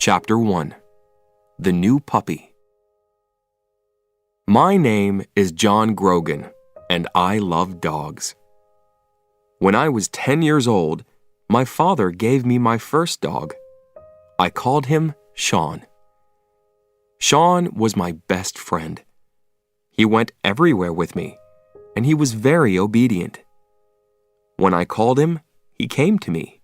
Chapter 1. The New Puppy. My name is John Grogan, and I love dogs. When I was 10 years old, my father gave me my first dog. I called him Sean. Sean was my best friend. He went everywhere with me, and he was very obedient. When I called him, he came to me.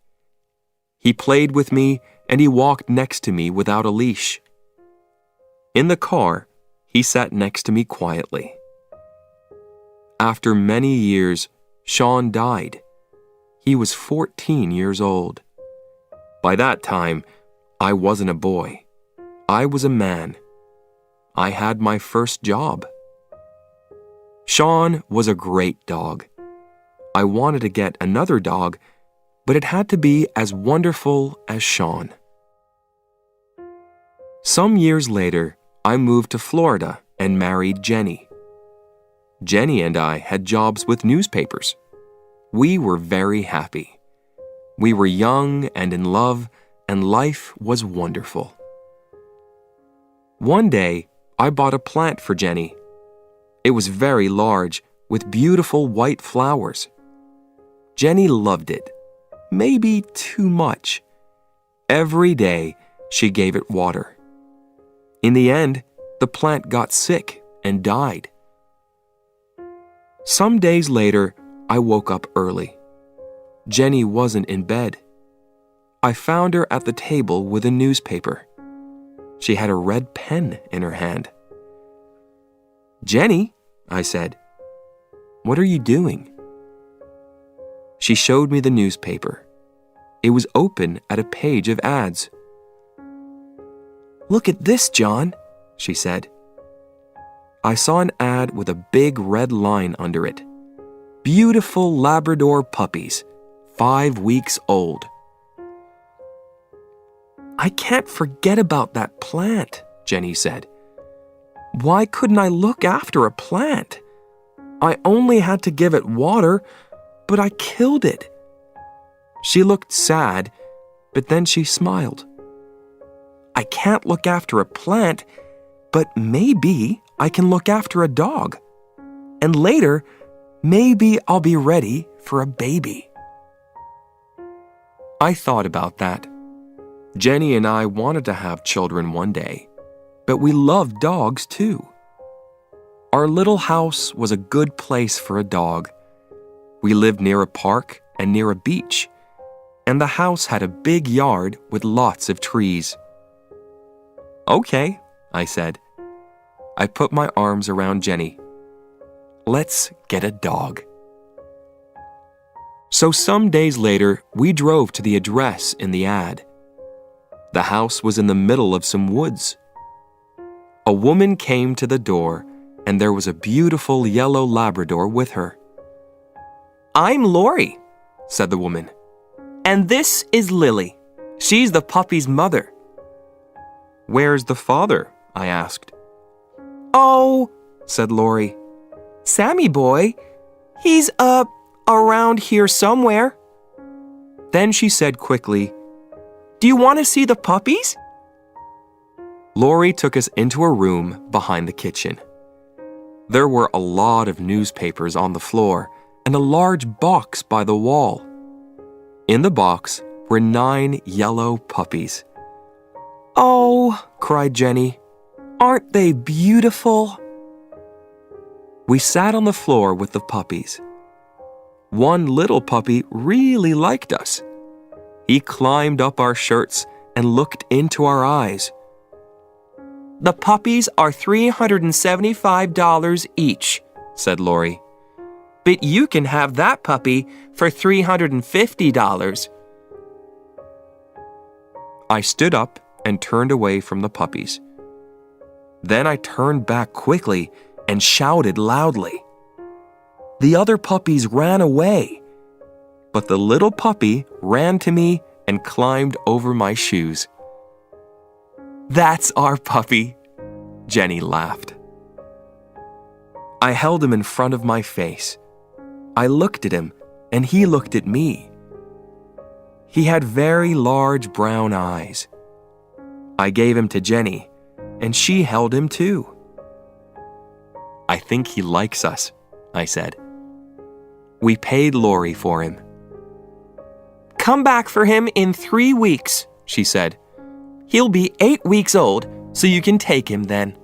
He played with me, and he walked next to me without a leash. In the car, he sat next to me quietly. After many years, Sean died. He was 14 years old. By that time, I wasn't a boy. I was a man. I had my first job. Sean was a great dog. I wanted to get another dog, but it had to be as wonderful as Sean. Some years later, I moved to Florida and married Jenny. Jenny and I had jobs with newspapers. We were very happy. We were young and in love, and life was wonderful. One day, I bought a plant for Jenny. It was very large, with beautiful white flowers. Jenny loved it. Maybe too much. Every day, she gave it water. In the end, the plant got sick and died. Some days later, I woke up early. Jenny wasn't in bed. I found her at the table with a newspaper. She had a red pen in her hand. "Jenny," I said, "what are you doing?" She showed me the newspaper. It was open at a page of ads. "Look at this, John," she said. I saw an ad with a big red line under it. Beautiful Labrador puppies, 5 weeks old. "I can't forget about that plant," Jenny said. "Why couldn't I look after a plant? I only had to give it water, but I killed it." She looked sad, but then she smiled. "I can't look after a plant, but maybe I can look after a dog. And later, maybe I'll be ready for a baby." I thought about that. Jenny and I wanted to have children one day, but we loved dogs too. Our little house was a good place for a dog. We lived near a park and near a beach, and the house had a big yard with lots of trees. "Okay," I said. I put my arms around Jenny. "Let's get a dog." So some days later, we drove to the address in the ad. The house was in the middle of some woods. A woman came to the door, and there was a beautiful yellow Labrador with her. "I'm Lori," said the woman. "And this is Lily. She's the puppy's mother." "Where's the father?" I asked. "Oh," said Lori, "Sammy boy, he's around here somewhere." Then she said quickly, "Do you want to see the puppies?" Lori took us into a room behind the kitchen. There were a lot of newspapers on the floor and a large box by the wall. In the box were 9 yellow puppies. "Oh," cried Jenny, "aren't they beautiful?" We sat on the floor with the puppies. One little puppy really liked us. He climbed up our shirts and looked into our eyes. "The puppies are $375 each," said Lori. "But you can have that puppy for $350. I stood up and turned away from the puppies. Then I turned back quickly and shouted loudly. The other puppies ran away, but the little puppy ran to me and climbed over my shoes. "That's our puppy," Jenny laughed. I held him in front of my face. I looked at him, and he looked at me. He had very large brown eyes. I gave him to Jenny, and she held him too. I think he likes us, I said. We paid Lori for him. Come back for him in 3 weeks, she said. He'll be 8 weeks old, so you can take him then.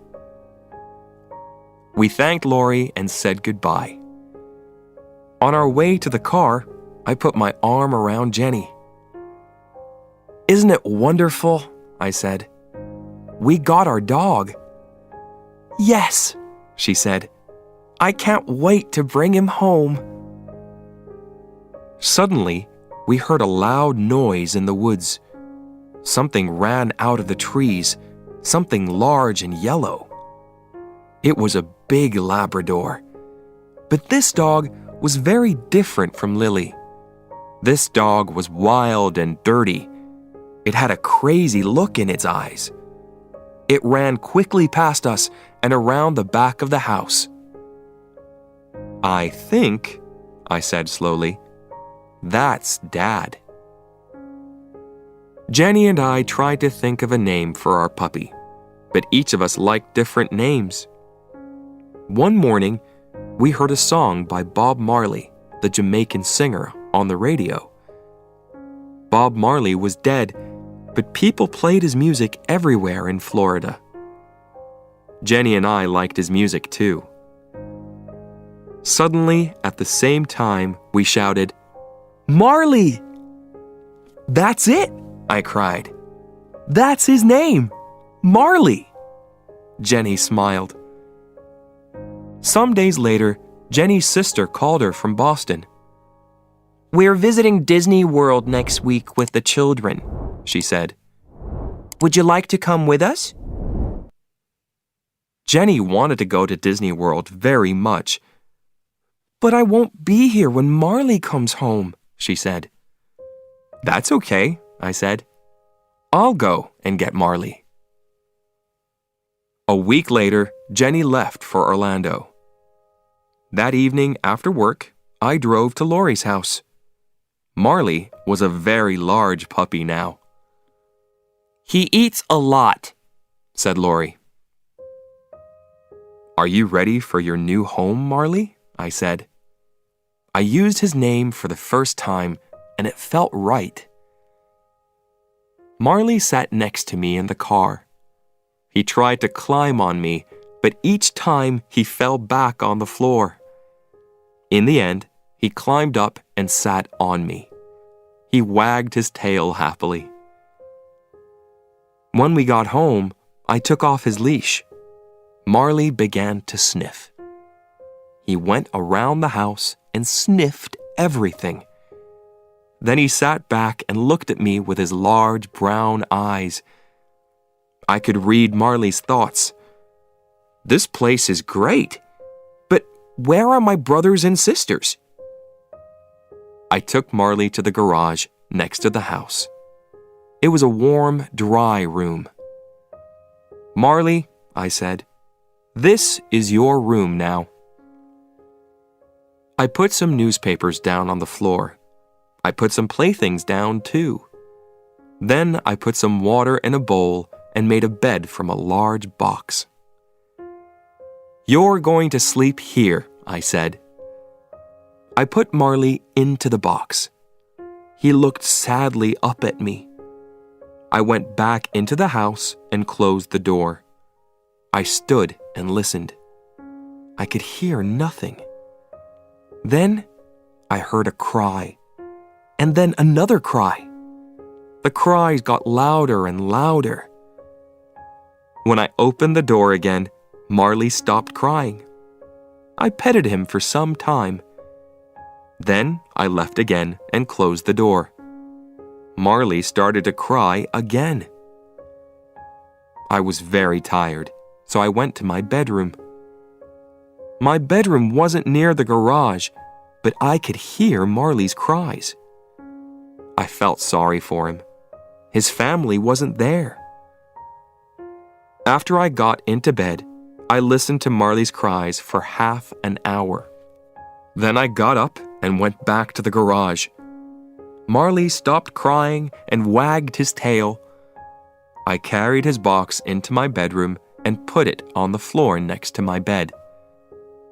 We thanked Lori and said goodbye. On our way to the car, I put my arm around Jenny. Isn't it wonderful? I said. We got our dog. Yes, she said. I can't wait to bring him home. Suddenly, we heard a loud noise in the woods. Something ran out of the trees, something large and yellow. It was a big Labrador. But this dog was very different from Lily. This dog was wild and dirty. It had a crazy look in its eyes. It ran quickly past us and around the back of the house. I think, I said slowly, that's Dad. Jenny and I tried to think of a name for our puppy, but each of us liked different names. One morning, we heard a song by Bob Marley, the Jamaican singer, on the radio. Bob Marley was dead, but people played his music everywhere in Florida. Jenny and I liked his music too. Suddenly, at the same time, we shouted, "Marley!" "That's it!" I cried. "That's his name! Marley!" Jenny smiled. Some days later, Jenny's sister called her from Boston. "We're visiting Disney World next week with the children," she said. "Would you like to come with us?" Jenny wanted to go to Disney World very much. "But I won't be here when Marley comes home," she said. "That's okay," I said. "I'll go and get Marley." A week later, Jenny left for Orlando. That evening after work, I drove to Lori's house. Marley was a very large puppy now. "He eats a lot," said Lori. "Are you ready for your new home, Marley?" I said. I used his name for the first time, and it felt right. Marley sat next to me in the car. He tried to climb on me, but each time he fell back on the floor. In the end, he climbed up and sat on me. He wagged his tail happily. When we got home, I took off his leash. Marley began to sniff. He went around the house and sniffed everything. Then he sat back and looked at me with his large brown eyes. I could read Marley's thoughts. This place is great, but where are my brothers and sisters? I took Marley to the garage next to the house. It was a warm, dry room. "Marley," I said, "this is your room now." I put some newspapers down on the floor. I put some playthings down too. Then I put some water in a bowl and made a bed from a large box. "You're going to sleep here," I said. I put Marley into the box. He looked sadly up at me. I went back into the house and closed the door. I stood and listened. I could hear nothing. Then I heard a cry, and then another cry. The cries got louder and louder. When I opened the door again, Marley stopped crying. I petted him for some time. Then I left again and closed the door. Marley started to cry again. I was very tired, so I went to my bedroom. My bedroom wasn't near the garage, but I could hear Marley's cries. I felt sorry for him. His family wasn't there. After I got into bed, I listened to Marley's cries for half an hour. Then I got up and went back to the garage. Marley stopped crying and wagged his tail. I carried his box into my bedroom and put it on the floor next to my bed.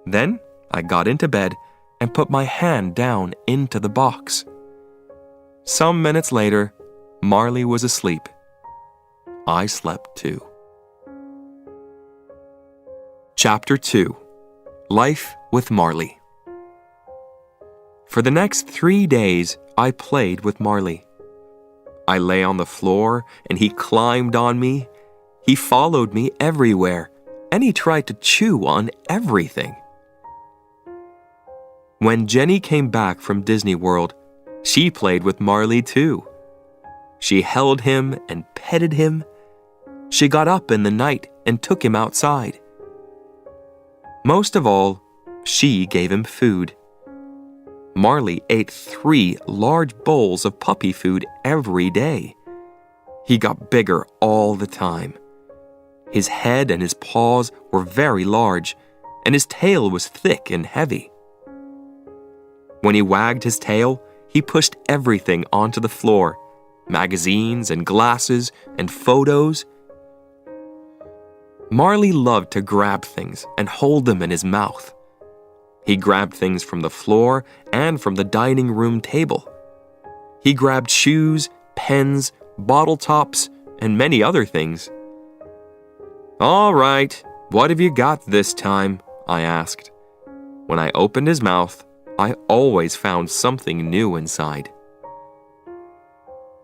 Then I got into bed and put my hand down into the box. Some minutes later, Marley was asleep. I slept too. Chapter 2. Life with Marley. For the next 3 days, I played with Marley. I lay on the floor and he climbed on me. He followed me everywhere and he tried to chew on everything. When Jenny came back from Disney World, she played with Marley too. She held him and petted him. She got up in the night and took him outside. Most of all, she gave him food. Marley ate 3 large bowls of puppy food every day. He got bigger all the time. His head and his paws were very large, and his tail was thick and heavy. When he wagged his tail, he pushed everything onto the floor, magazines and glasses and photos. Marley loved to grab things and hold them in his mouth. He grabbed things from the floor and from the dining room table. He grabbed shoes, pens, bottle tops, and many other things. "All right, what have you got this time?" I asked. When I opened his mouth, I always found something new inside.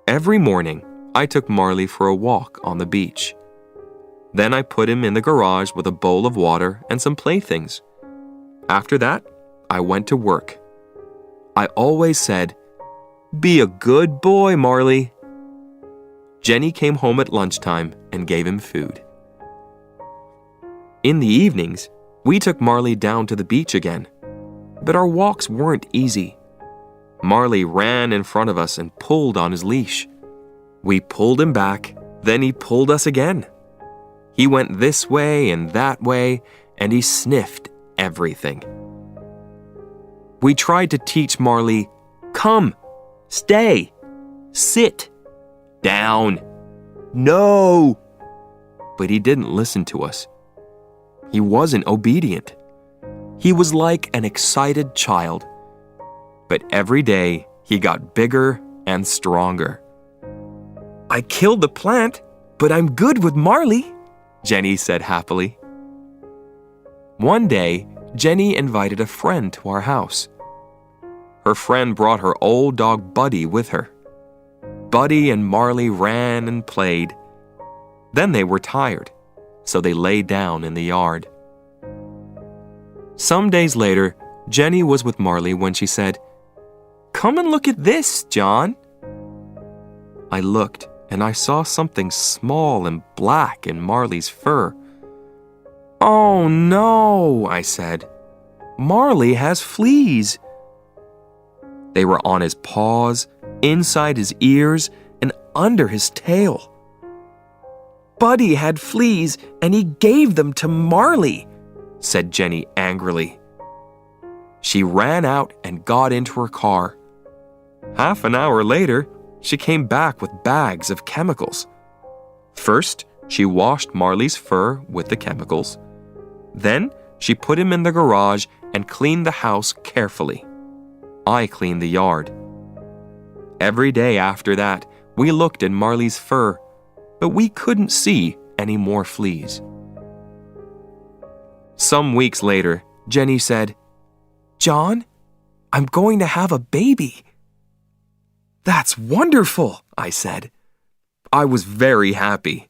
Every morning, I took Marley for a walk on the beach. Then I put him in the garage with a bowl of water and some playthings. After that, I went to work. I always said, "Be a good boy, Marley." Jenny came home at lunchtime and gave him food. In the evenings, we took Marley down to the beach again. But our walks weren't easy. Marley ran in front of us and pulled on his leash. We pulled him back, then he pulled us again. He went this way and that way, and he sniffed everything. We tried to teach Marley, "Come, stay, sit, down, no." But he didn't listen to us. He wasn't obedient. He was like an excited child. But every day, he got bigger and stronger. "I killed the plant, but I'm good with Marley," Jenny said happily. One day, Jenny invited a friend to our house. Her friend brought her old dog Buddy with her. Buddy and Marley ran and played. Then they were tired, so they lay down in the yard. Some days later, Jenny was with Marley when she said, "Come and look at this, John." I looked and I saw something small and black in Marley's fur. "Oh no," I said. "Marley has fleas." They were on his paws, inside his ears, and under his tail. "Buddy had fleas and he gave them to Marley," said Jenny angrily. She ran out and got into her car. Half an hour later, she came back with bags of chemicals. First, she washed Marley's fur with the chemicals. Then, she put him in the garage and cleaned the house carefully. I cleaned the yard. Every day after that, we looked at Marley's fur, but we couldn't see any more fleas. Some weeks later, Jenny said, "John, I'm going to have a baby." "That's wonderful," I said. I was very happy.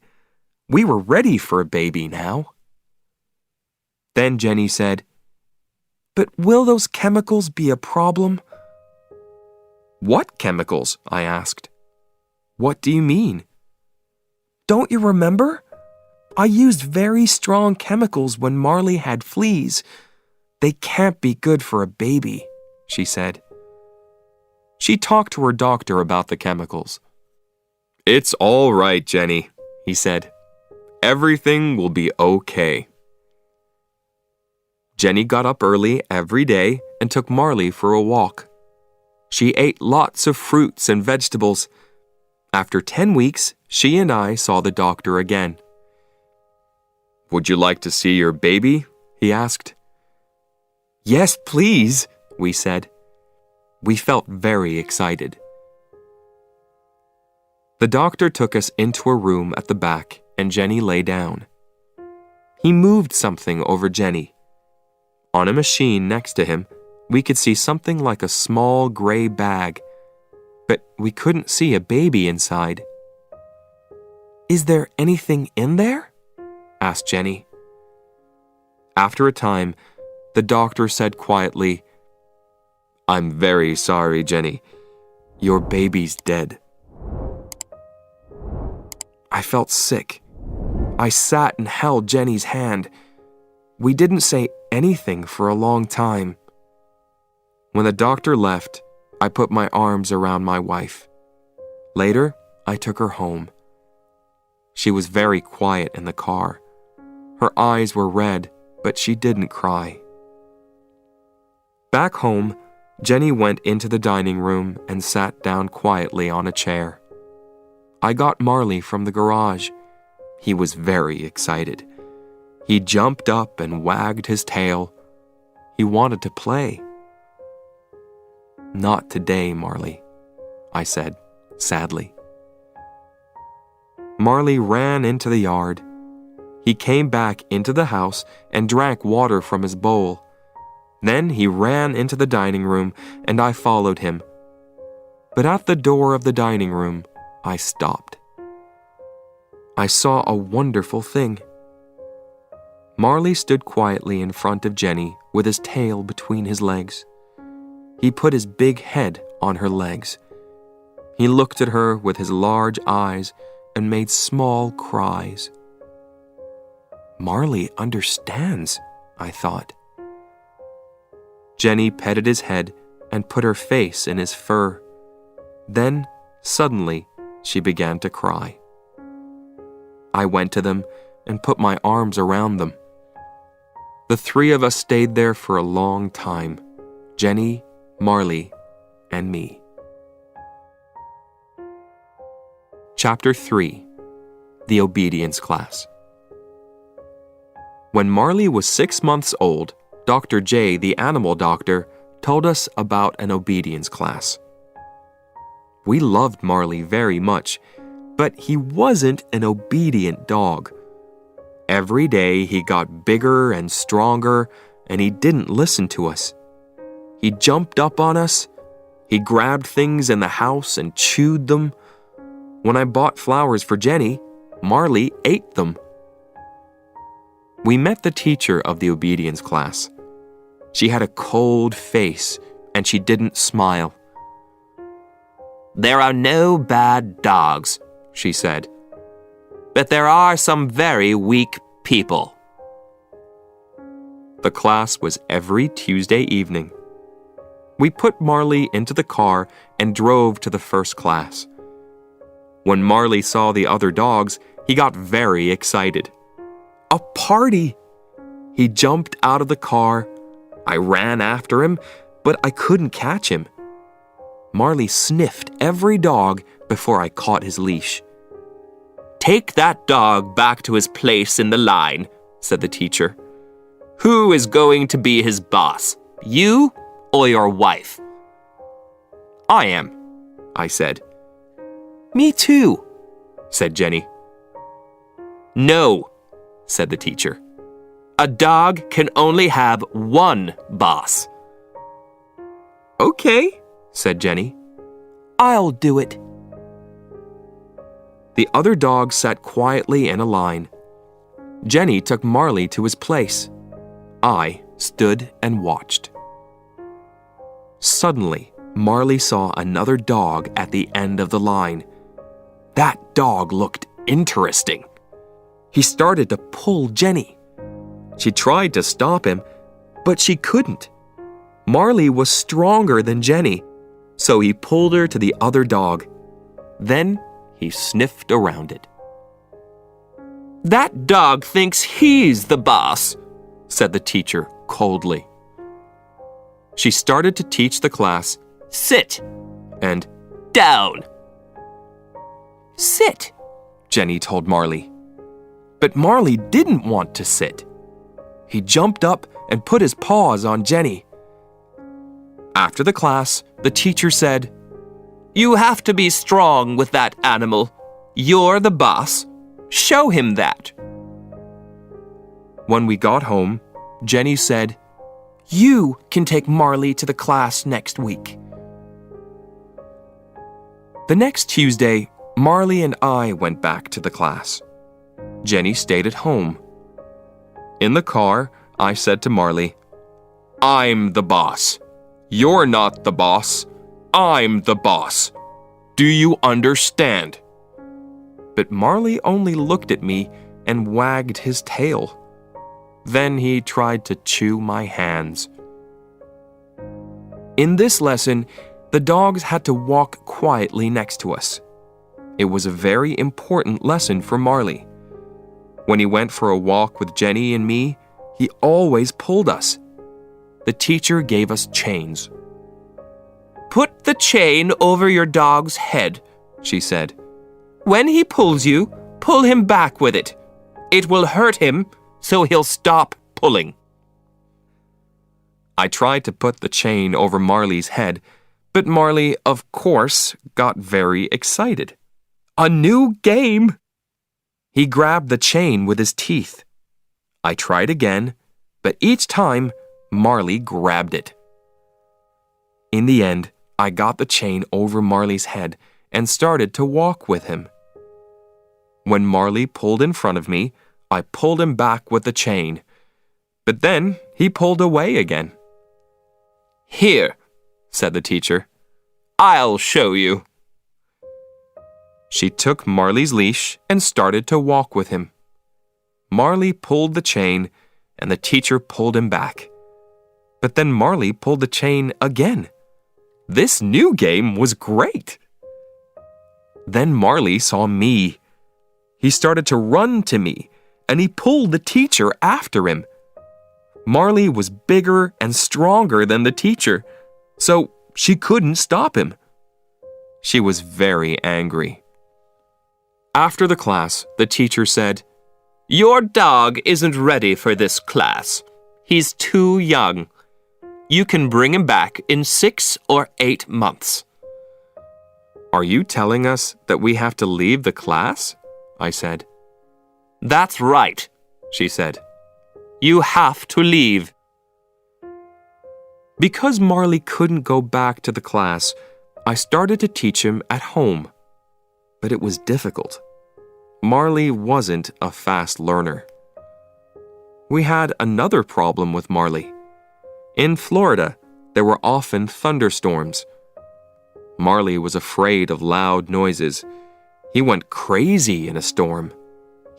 We were ready for a baby now. Then Jenny said, "But will those chemicals be a problem?" "What chemicals?" I asked. "What do you mean?" "Don't you remember? I used very strong chemicals when Marley had fleas. They can't be good for a baby," she said. She talked to her doctor about the chemicals. "It's all right, Jenny," he said. "Everything will be okay." Jenny got up early every day and took Marley for a walk. She ate lots of fruits and vegetables. After 10 weeks, she and I saw the doctor again. "Would you like to see your baby?" he asked. "Yes, please," we said. We felt very excited. The doctor took us into a room at the back, and Jenny lay down. He moved something over Jenny. On a machine next to him, we could see something like a small gray bag, but we couldn't see a baby inside. "Is there anything in there?" asked Jenny. After a time, the doctor said quietly, "I'm very sorry, Jenny. Your baby's dead." I felt sick. I sat and held Jenny's hand. We didn't say anything for a long time. When the doctor left, I put my arms around my wife. Later, I took her home. She was very quiet in the car. Her eyes were red, but she didn't cry. Back home, Jenny went into the dining room and sat down quietly on a chair. I got Marley from the garage. He was very excited. He jumped up and wagged his tail. He wanted to play. "Not today, Marley," I said, sadly. Marley ran into the yard. He came back into the house and drank water from his bowl. Then he ran into the dining room, and I followed him. But at the door of the dining room, I stopped. I saw a wonderful thing. Marley stood quietly in front of Jenny with his tail between his legs. He put his big head on her legs. He looked at her with his large eyes and made small cries. Marley understands, I thought. Jenny petted his head and put her face in his fur. Then, suddenly, she began to cry. I went to them and put my arms around them. The three of us stayed there for a long time, Jenny, Marley, and me. Chapter 3. The Obedience Class. When Marley was 6 months old, Dr. J, the animal doctor, told us about an obedience class. We loved Marley very much, but he wasn't an obedient dog. Every day he got bigger and stronger, and he didn't listen to us. He jumped up on us. He grabbed things in the house and chewed them. When I bought flowers for Jenny, Marley ate them. We met the teacher of the obedience class. She had a cold face, and she didn't smile. "There are no bad dogs," she said, "but there are some very weak people." The class was every Tuesday evening. We put Marley into the car and drove to the first class. When Marley saw the other dogs, he got very excited. A party! He jumped out of the car. I ran after him, but I couldn't catch him. Marley sniffed every dog before I caught his leash. "Take that dog back to his place in the line," said the teacher. "Who is going to be his boss, you or your wife?" "I am," I said. "Me too," said Jenny. "No," said the teacher. "A dog can only have one boss." "Okay," said Jenny. "I'll do it." The other dogs sat quietly in a line. Jenny took Marley to his place. I stood and watched. Suddenly, Marley saw another dog at the end of the line. That dog looked interesting. He started to pull Jenny. She tried to stop him, but she couldn't. Marley was stronger than Jenny, so he pulled her to the other dog. Then he sniffed around it. "That dog thinks he's the boss," said the teacher coldly. She started to teach the class, "Sit," and "Down." "Sit," Jenny told Marley. But Marley didn't want to sit. He jumped up and put his paws on Jenny. After the class, the teacher said, "You have to be strong with that animal. You're the boss. Show him that." When we got home, Jenny said, "You can take Marley to the class next week." The next Tuesday, Marley and I went back to the class. Jenny stayed at home. In the car, I said to Marley, "I'm the boss. You're not the boss. I'm the boss. Do you understand?" But Marley only looked at me and wagged his tail. Then he tried to chew my hands. In this lesson, the dogs had to walk quietly next to us. It was a very important lesson for Marley. When he went for a walk with Jenny and me, he always pulled us. The teacher gave us chains. "Put the chain over your dog's head," she said. "When he pulls you, pull him back with it. It will hurt him, so he'll stop pulling." I tried to put the chain over Marley's head, but Marley, of course, got very excited. A new game! He grabbed the chain with his teeth. I tried again, but each time, Marley grabbed it. In the end, I got the chain over Marley's head and started to walk with him. When Marley pulled in front of me, I pulled him back with the chain. But then he pulled away again. "Here," said the teacher. "I'll show you." She took Marley's leash and started to walk with him. Marley pulled the chain, and the teacher pulled him back. But then Marley pulled the chain again. This new game was great. Then Marley saw me. He started to run to me, and he pulled the teacher after him. Marley was bigger and stronger than the teacher, so she couldn't stop him. She was very angry. After the class, the teacher said, "Your dog isn't ready for this class. He's too young. You can bring him back in 6 or 8 months." "Are you telling us that we have to leave the class?" I said. "That's right," she said. "You have to leave." Because Marley couldn't go back to the class, I started to teach him at home. But it was difficult. Marley wasn't a fast learner. We had another problem with Marley. In Florida, there were often thunderstorms. Marley was afraid of loud noises. He went crazy in a storm.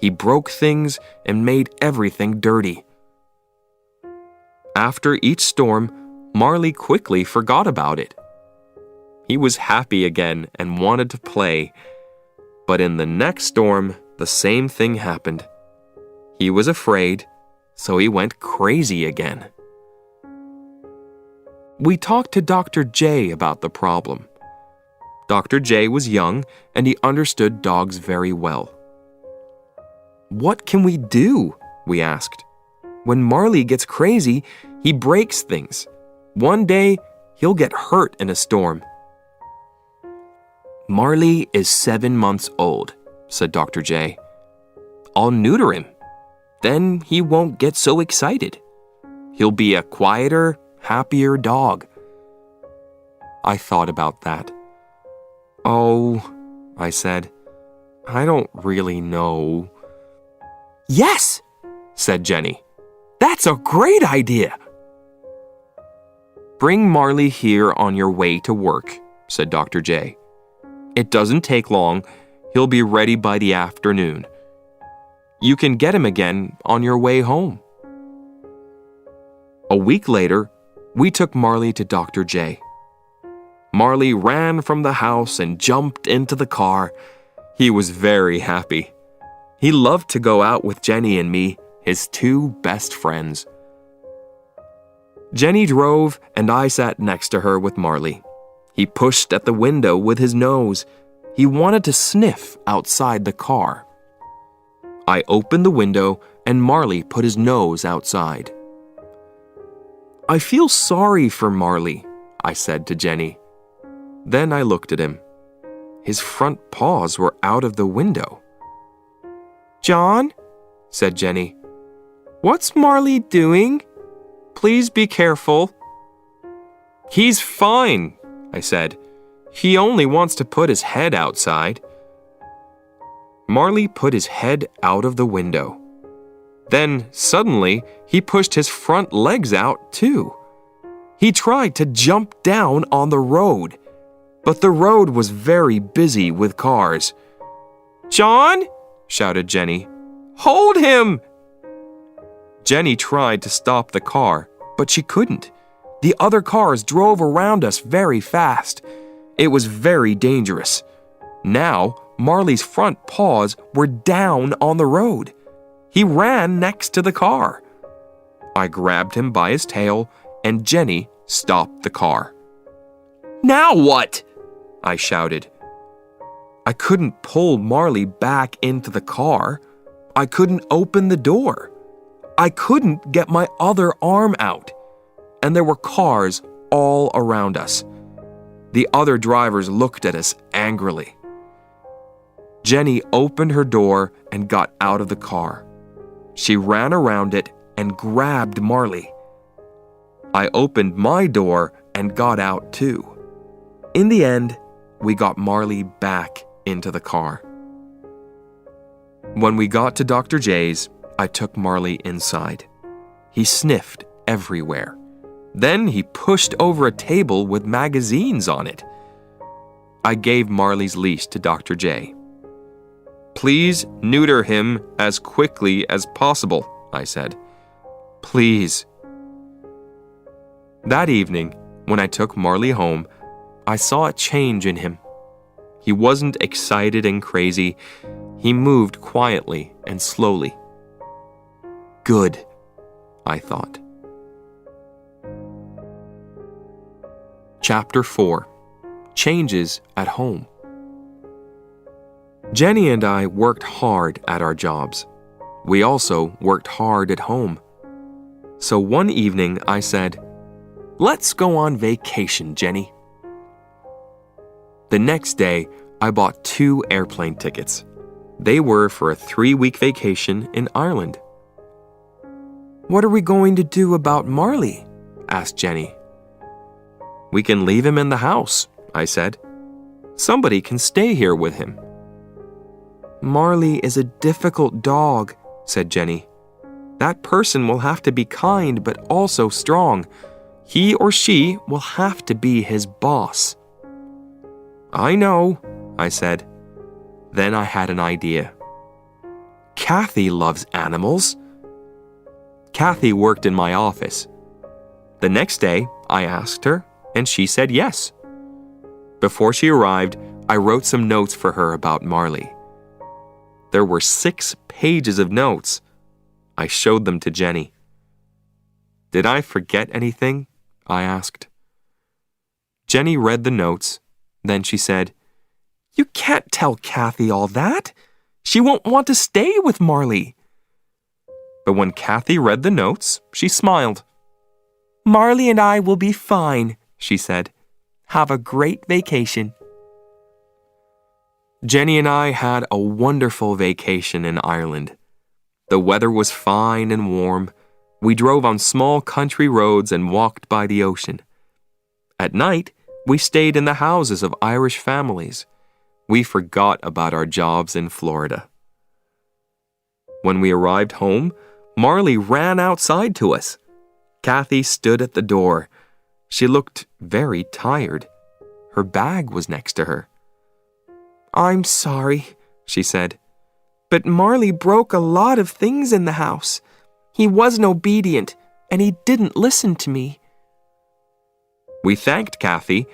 He broke things and made everything dirty. After each storm, Marley quickly forgot about it. He was happy again and wanted to play. But in the next storm, the same thing happened. He was afraid, so he went crazy again. We talked to Dr. J about the problem. Dr. J was young and he understood dogs very well. "What can we do?" we asked. "When Marley gets crazy, he breaks things. One day, he'll get hurt in a storm." "Marley is 7 months old," said Dr. J. "I'll neuter him. Then he won't get so excited. He'll be a quieter, happier dog." I thought about that. "Oh," I said, "I don't really know." "Yes," said Jenny. "That's a great idea." "Bring Marley here on your way to work," said Dr. J. "It doesn't take long. He'll be ready by the afternoon. You can get him again on your way home." A week later, we took Marley to Dr. J. Marley ran from the house and jumped into the car. He was very happy. He loved to go out with Jenny and me, his 2 best friends. Jenny drove and I sat next to her with Marley. He pushed at the window with his nose. He wanted to sniff outside the car. I opened the window and Marley put his nose outside. "I feel sorry for Marley," I said to Jenny. Then I looked at him. His front paws were out of the window. "John," said Jenny, "what's Marley doing? Please be careful." "He's fine," I said. "He only wants to put his head outside." Marley put his head out of the window. Then, suddenly, he pushed his front legs out, too. He tried to jump down on the road, but the road was very busy with cars. "John!" shouted Jenny. "Hold him!" Jenny tried to stop the car, but she couldn't. The other cars drove around us very fast. It was very dangerous. Now, Marley's front paws were down on the road. He ran next to the car. I grabbed him by his tail, and Jenny stopped the car. "Now what?" I shouted. I couldn't pull Marley back into the car. I couldn't open the door. I couldn't get my other arm out. And there were cars all around us. The other drivers looked at us angrily. Jenny opened her door and got out of the car. She ran around it and grabbed Marley. I opened my door and got out too. In the end, we got Marley back into the car. When we got to Dr. J's, I took Marley inside. He sniffed everywhere. Then he pushed over a table with magazines on it. I gave Marley's leash to Dr. J. "Please neuter him as quickly as possible," I said. "Please." That evening, when I took Marley home, I saw a change in him. He wasn't excited and crazy. He moved quietly and slowly. Good, I thought. Chapter 4. Changes at Home. Jenny and I worked hard at our jobs. We also worked hard at home. So one evening I said, "Let's go on vacation, Jenny." The next day, I bought 2 airplane tickets. They were for a 3-week vacation in Ireland. "What are we going to do about Marley?" asked Jenny. "We can leave him in the house," I said. "Somebody can stay here with him." "Marley is a difficult dog," said Jenny. "That person will have to be kind but also strong. He or she will have to be his boss." "I know," I said. Then I had an idea. "Kathy loves animals." Kathy worked in my office. The next day, I asked her, and she said yes. Before she arrived, I wrote some notes for her about Marley. There were 6 pages of notes. I showed them to Jenny. "Did I forget anything?" I asked. Jenny read the notes. Then she said, "You can't tell Kathy all that. She won't want to stay with Marley." But when Kathy read the notes, she smiled. "Marley and I will be fine," she said. "Have a great vacation." Jenny and I had a wonderful vacation in Ireland. The weather was fine and warm. We drove on small country roads and walked by the ocean. At night, we stayed in the houses of Irish families. We forgot about our jobs in Florida. When we arrived home, Marley ran outside to us. Kathy stood at the door. She looked very tired. Her bag was next to her. "I'm sorry," she said, "but Marley broke a lot of things in the house. He wasn't obedient, and he didn't listen to me." We thanked Kathy,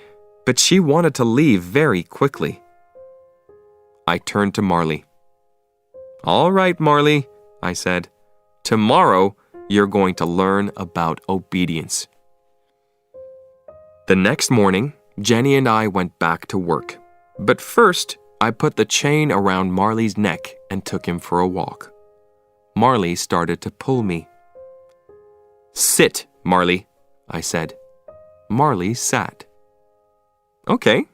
but she wanted to leave very quickly. I turned to Marley. "All right, Marley," I said. "Tomorrow, you're going to learn about obedience." The next morning, Jenny and I went back to work. But first, I put the chain around Marley's neck and took him for a walk. Marley started to pull me. "Sit, Marley," I said. Marley sat. "Okay,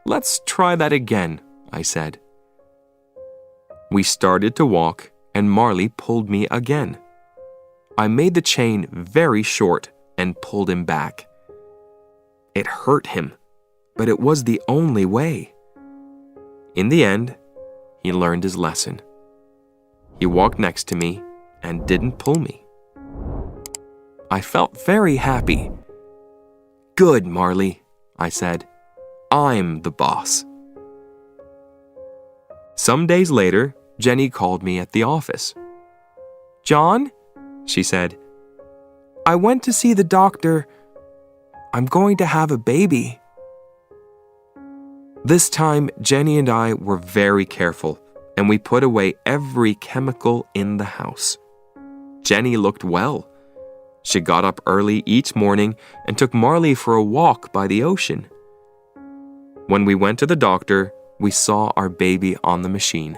let's try that again," I said. We started to walk, and Marley pulled me again. I made the chain very short and pulled him back. It hurt him, but it was the only way. In the end, he learned his lesson. He walked next to me and didn't pull me. I felt very happy. "Good, Marley," I said. "I'm the boss." Some days later, Jenny called me at the office. "John," she said, "I went to see the doctor. I'm going to have a baby." This time, Jenny and I were very careful, and we put away every chemical in the house. Jenny looked well. She got up early each morning and took Marley for a walk by the ocean. When we went to the doctor, we saw our baby on the machine.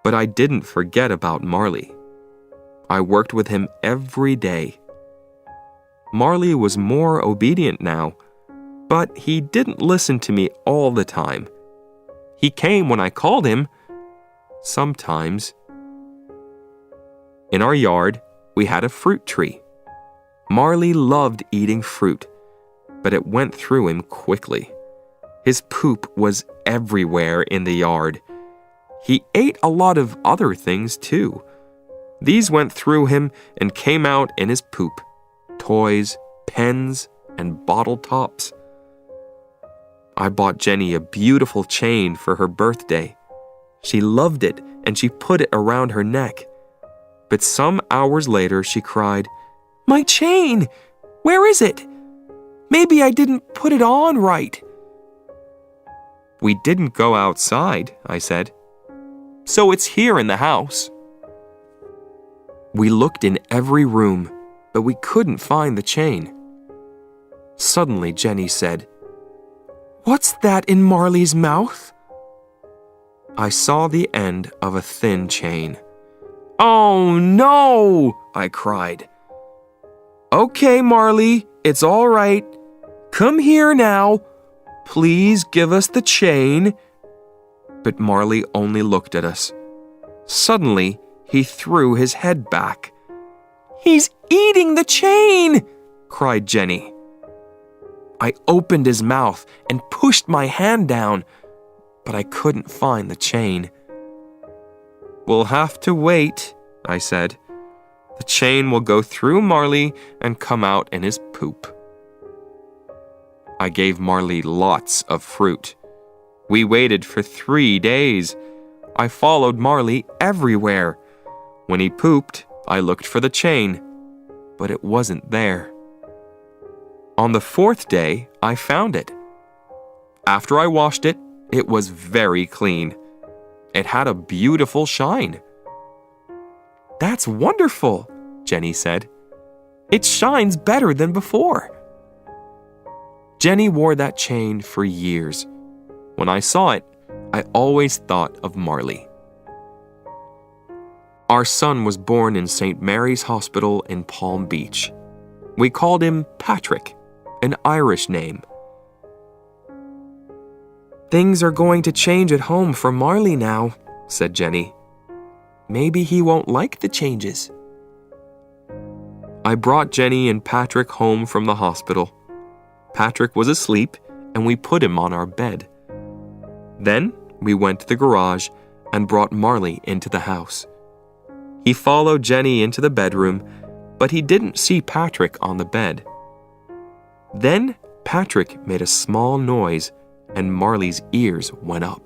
But I didn't forget about Marley. I worked with him every day. Marley was more obedient now, but he didn't listen to me all the time. He came when I called him, sometimes. In our yard, we had a fruit tree. Marley loved eating fruit, but it went through him quickly. His poop was everywhere in the yard. He ate a lot of other things too. These went through him and came out in his poop: toys, pens, and bottle tops. I bought Jenny a beautiful chain for her birthday. She loved it and she put it around her neck. But some hours later she cried, "My chain! Where is it? Maybe I didn't put it on right." "We didn't go outside," I said. "So it's here in the house." We looked in every room, but we couldn't find the chain. Suddenly Jenny said, "What's that in Marley's mouth?" I saw the end of a thin chain. "Oh no!" I cried. "Okay, Marley, it's all right. Come here now. Please give us the chain." But Marley only looked at us. Suddenly, he threw his head back. "He's eating the chain!" cried Jenny. I opened his mouth and pushed my hand down, but I couldn't find the chain. "We'll have to wait," I said. "The chain will go through Marley and come out in his poop." I gave Marley lots of fruit. We waited for 3 days. I followed Marley everywhere. When he pooped, I looked for the chain, but it wasn't there. On the 4th day, I found it. After I washed it, it was very clean. It had a beautiful shine. "That's wonderful," Jenny said. "It shines better than before." Jenny wore that chain for years. When I saw it, I always thought of Marley. Our son was born in St. Mary's Hospital in Palm Beach. We called him Patrick, an Irish name. "Things are going to change at home for Marley now," said Jenny. "Maybe he won't like the changes." I brought Jenny and Patrick home from the hospital. Patrick was asleep, and we put him on our bed. Then we went to the garage and brought Marley into the house. He followed Jenny into the bedroom, but he didn't see Patrick on the bed. Then Patrick made a small noise, and Marley's ears went up.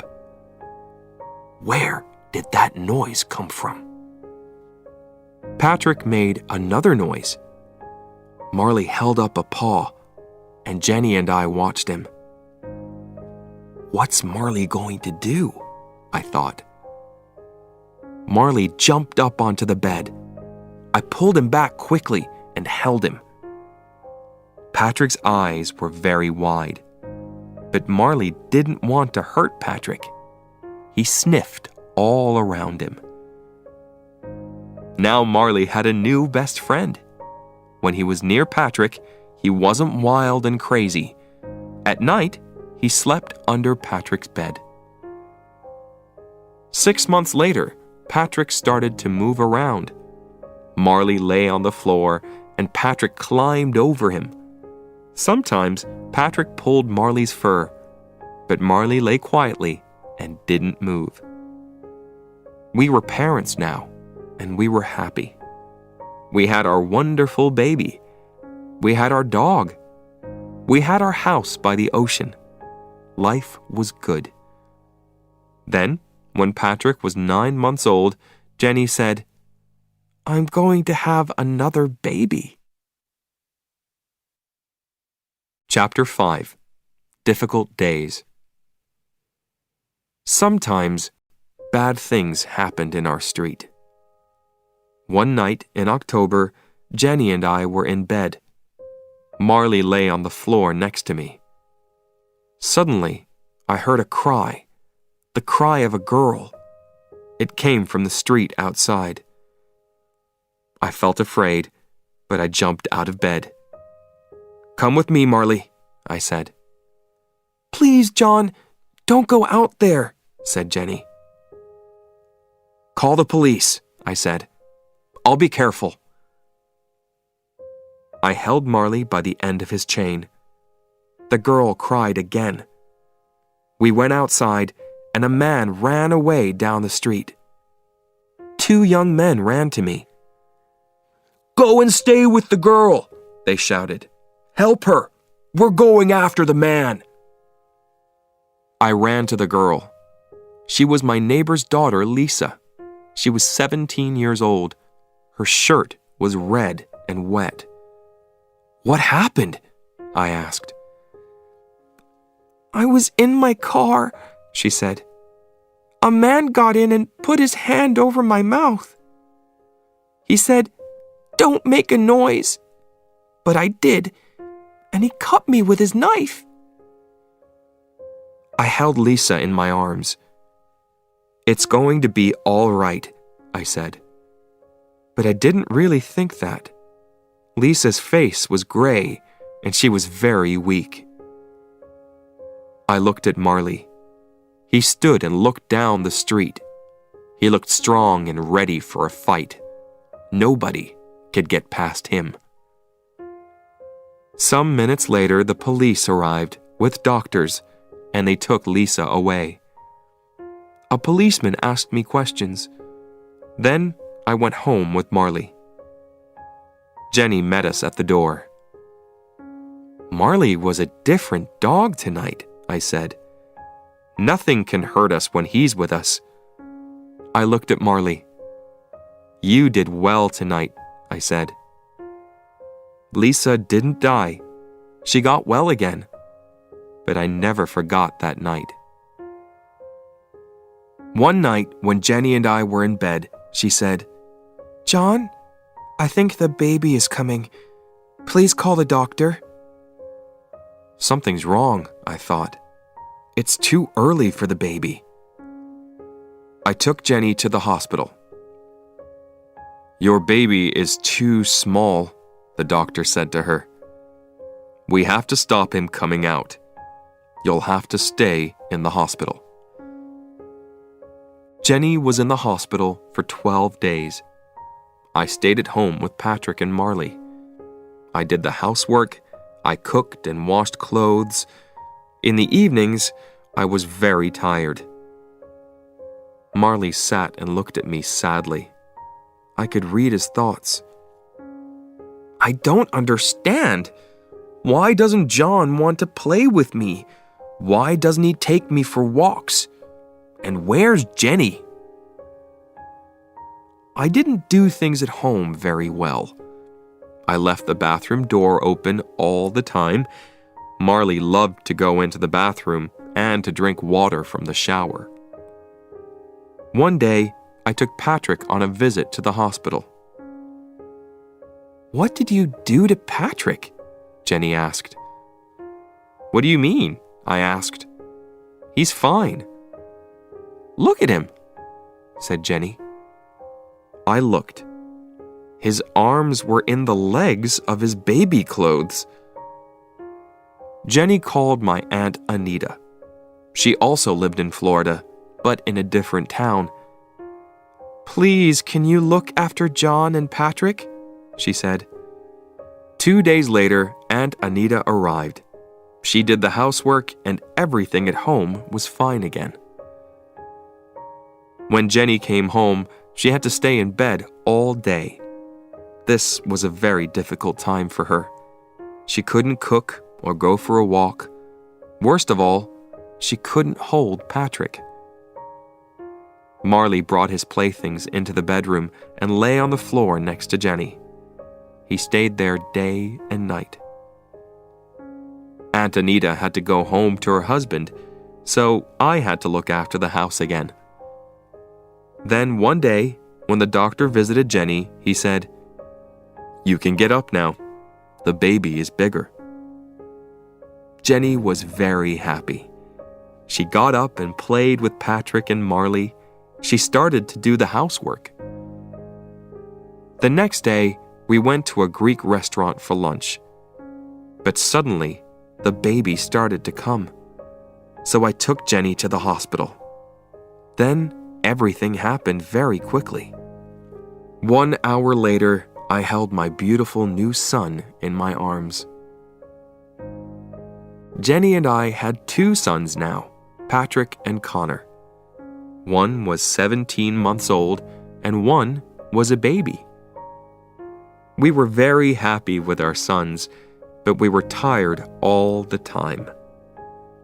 Where did that noise come from? Patrick made another noise. Marley held up a paw, and Jenny and I watched him. What's Marley going to do? I thought. Marley jumped up onto the bed. I pulled him back quickly and held him. Patrick's eyes were very wide, but Marley didn't want to hurt Patrick. He sniffed all around him. Now Marley had a new best friend. When he was near Patrick, he wasn't wild and crazy. At night, he slept under Patrick's bed. 6 months later, Patrick started to move around. Marley lay on the floor and Patrick climbed over him. Sometimes Patrick pulled Marley's fur, but Marley lay quietly and didn't move. We were parents now, and we were happy. We had our wonderful baby. We had our dog. We had our house by the ocean. Life was good. Then, when Patrick was 9 months old, Jenny said, "I'm going to have another baby." Chapter 5. Difficult Days. Sometimes, bad things happened in our street. One night in October, Jenny and I were in bed. Marley lay on the floor next to me. Suddenly, I heard a cry, the cry of a girl. It came from the street outside. I felt afraid, but I jumped out of bed. "Come with me, Marley," I said. "Please, John, don't go out there," said Jenny. "Call the police," I said. "I'll be careful." I held Marley by the end of his chain. The girl cried again. We went outside, and a man ran away down the street. 2 young men ran to me. "Go and stay with the girl," they shouted. "Help her. We're going after the man." I ran to the girl. She was my neighbor's daughter, Lisa. She was 17 years old. Her shirt was red and wet. "What happened?" I asked. "I was in my car," she said. "A man got in and put his hand over my mouth. He said, 'Don't make a noise.' But I did, and he cut me with his knife." I held Lisa in my arms. "It's going to be all right," I said. But I didn't really think that. Lisa's face was gray, and she was very weak. I looked at Marley. He stood and looked down the street. He looked strong and ready for a fight. Nobody could get past him. Some minutes later, the police arrived with doctors, and they took Lisa away. A policeman asked me questions. Then I went home with Marley. Jenny met us at the door. "Marley was a different dog tonight," I said. "Nothing can hurt us when he's with us." I looked at Marley. "You did well tonight," I said. Lisa didn't die. She got well again. But I never forgot that night. One night, when Jenny and I were in bed, she said, "John, I think the baby is coming. Please call the doctor." Something's wrong, I thought. It's too early for the baby. I took Jenny to the hospital. "Your baby is too small," the doctor said to her. "We have to stop him coming out. You'll have to stay in the hospital." Jenny was in the hospital for 12 days. I stayed at home with Patrick and Marley. I did the housework, I cooked and washed clothes. In the evenings, I was very tired. Marley sat and looked at me sadly. I could read his thoughts. "I don't understand. Why doesn't John want to play with me? Why doesn't he take me for walks? And where's Jenny?" I didn't do things at home very well. I left the bathroom door open all the time. Marley loved to go into the bathroom and to drink water from the shower. One day, I took Patrick on a visit to the hospital. "What did you do to Patrick?" Jenny asked. "What do you mean?" I asked. "He's fine." "Look at him," said Jenny. I looked, His arms were in the legs of his baby clothes. Jenny called my Aunt Anita. She also lived in Florida, but in a different town. "Please, can you look after John and Patrick?" she said. 2 days later, Aunt Anita arrived. She did the housework and everything at home was fine again. When Jenny came home, she had to stay in bed all day. This was a very difficult time for her. She couldn't cook or go for a walk. Worst of all, she couldn't hold Patrick. Marley brought his playthings into the bedroom and lay on the floor next to Jenny. He stayed there day and night. Aunt Anita had to go home to her husband, so I had to look after the house again. Then one day, when the doctor visited Jenny, he said, "You can get up now. The baby is bigger." Jenny was very happy. She got up and played with Patrick and Marley. She started to do the housework. The next day, we went to a Greek restaurant for lunch. But suddenly, the baby started to come. So I took Jenny to the hospital. Then, everything happened very quickly. 1 hour later, I held my beautiful new son in my arms. Jenny and I had 2 sons now, Patrick and Connor. One was 17 months old, and one was a baby. We were very happy with our sons, but we were tired all the time.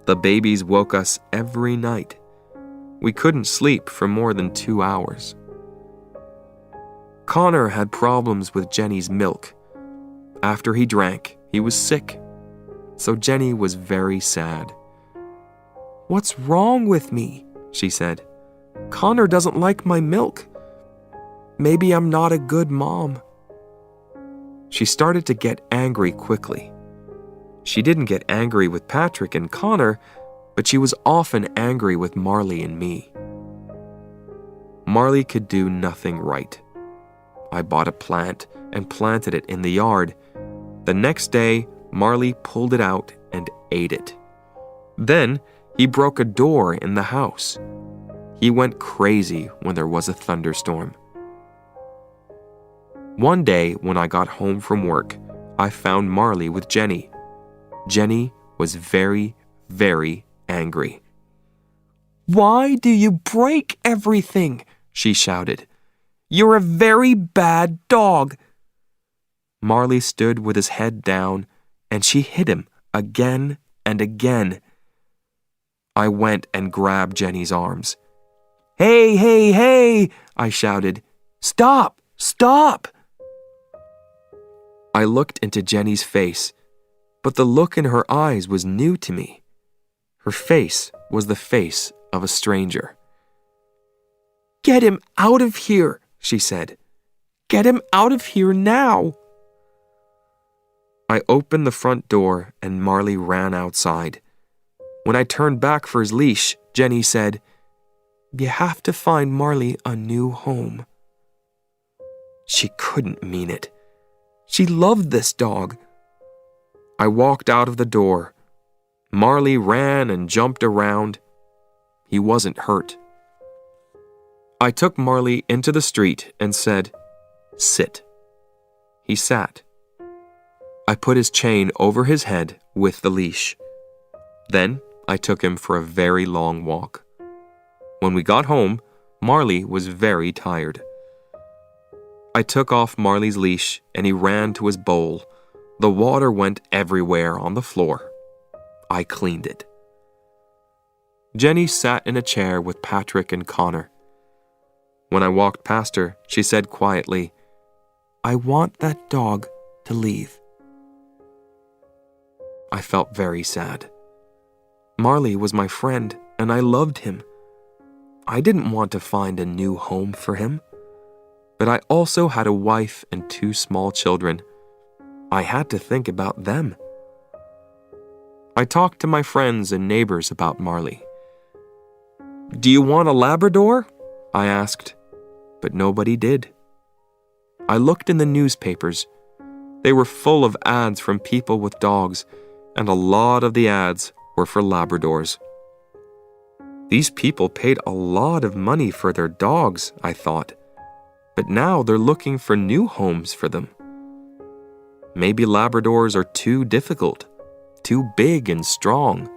The babies woke us every night. We couldn't sleep for more than 2 hours. Connor had problems with Jenny's milk. After he drank, he was sick. So Jenny was very sad. "What's wrong with me?" she said. "Connor doesn't like my milk. Maybe I'm not a good mom." She started to get angry quickly. She didn't get angry with Patrick and Connor, but she was often angry with Marley and me. Marley could do nothing right. I bought a plant and planted it in the yard. The next day, Marley pulled it out and ate it. Then, he broke a door in the house. He went crazy when there was a thunderstorm. One day, when I got home from work, I found Marley with Jenny. Jenny was very, very angry. "Why do you break everything?" she shouted. "You're a very bad dog." Marley stood with his head down, and she hit him again and again. I went and grabbed Jenny's arms. "Hey, hey, hey!" I shouted. "Stop! Stop!" I looked into Jenny's face, but the look in her eyes was new to me. Her face was the face of a stranger. "Get him out of here," she said. "Get him out of here now." I opened the front door and Marley ran outside. When I turned back for his leash, Jenny said, "You have to find Marley a new home." She couldn't mean it. She loved this dog. I walked out of the door. Marley ran and jumped around. He wasn't hurt. I took Marley into the street and said, "Sit." He sat. I put his chain over his head with the leash. Then I took him for a very long walk. When we got home, Marley was very tired. I took off Marley's leash and he ran to his bowl. The water went everywhere on the floor. I cleaned it. Jenny sat in a chair with Patrick and Connor. When I walked past her, she said quietly, "I want that dog to leave." I felt very sad. Marley was my friend and I loved him. I didn't want to find a new home for him. But I also had a wife and 2 small children. I had to think about them. I talked to my friends and neighbors about Marley. "Do you want a Labrador?" I asked, but nobody did. I looked in the newspapers. They were full of ads from people with dogs, and a lot of the ads were for Labradors. These people paid a lot of money for their dogs, I thought, but now they're looking for new homes for them. Maybe Labradors are too difficult, too big and strong.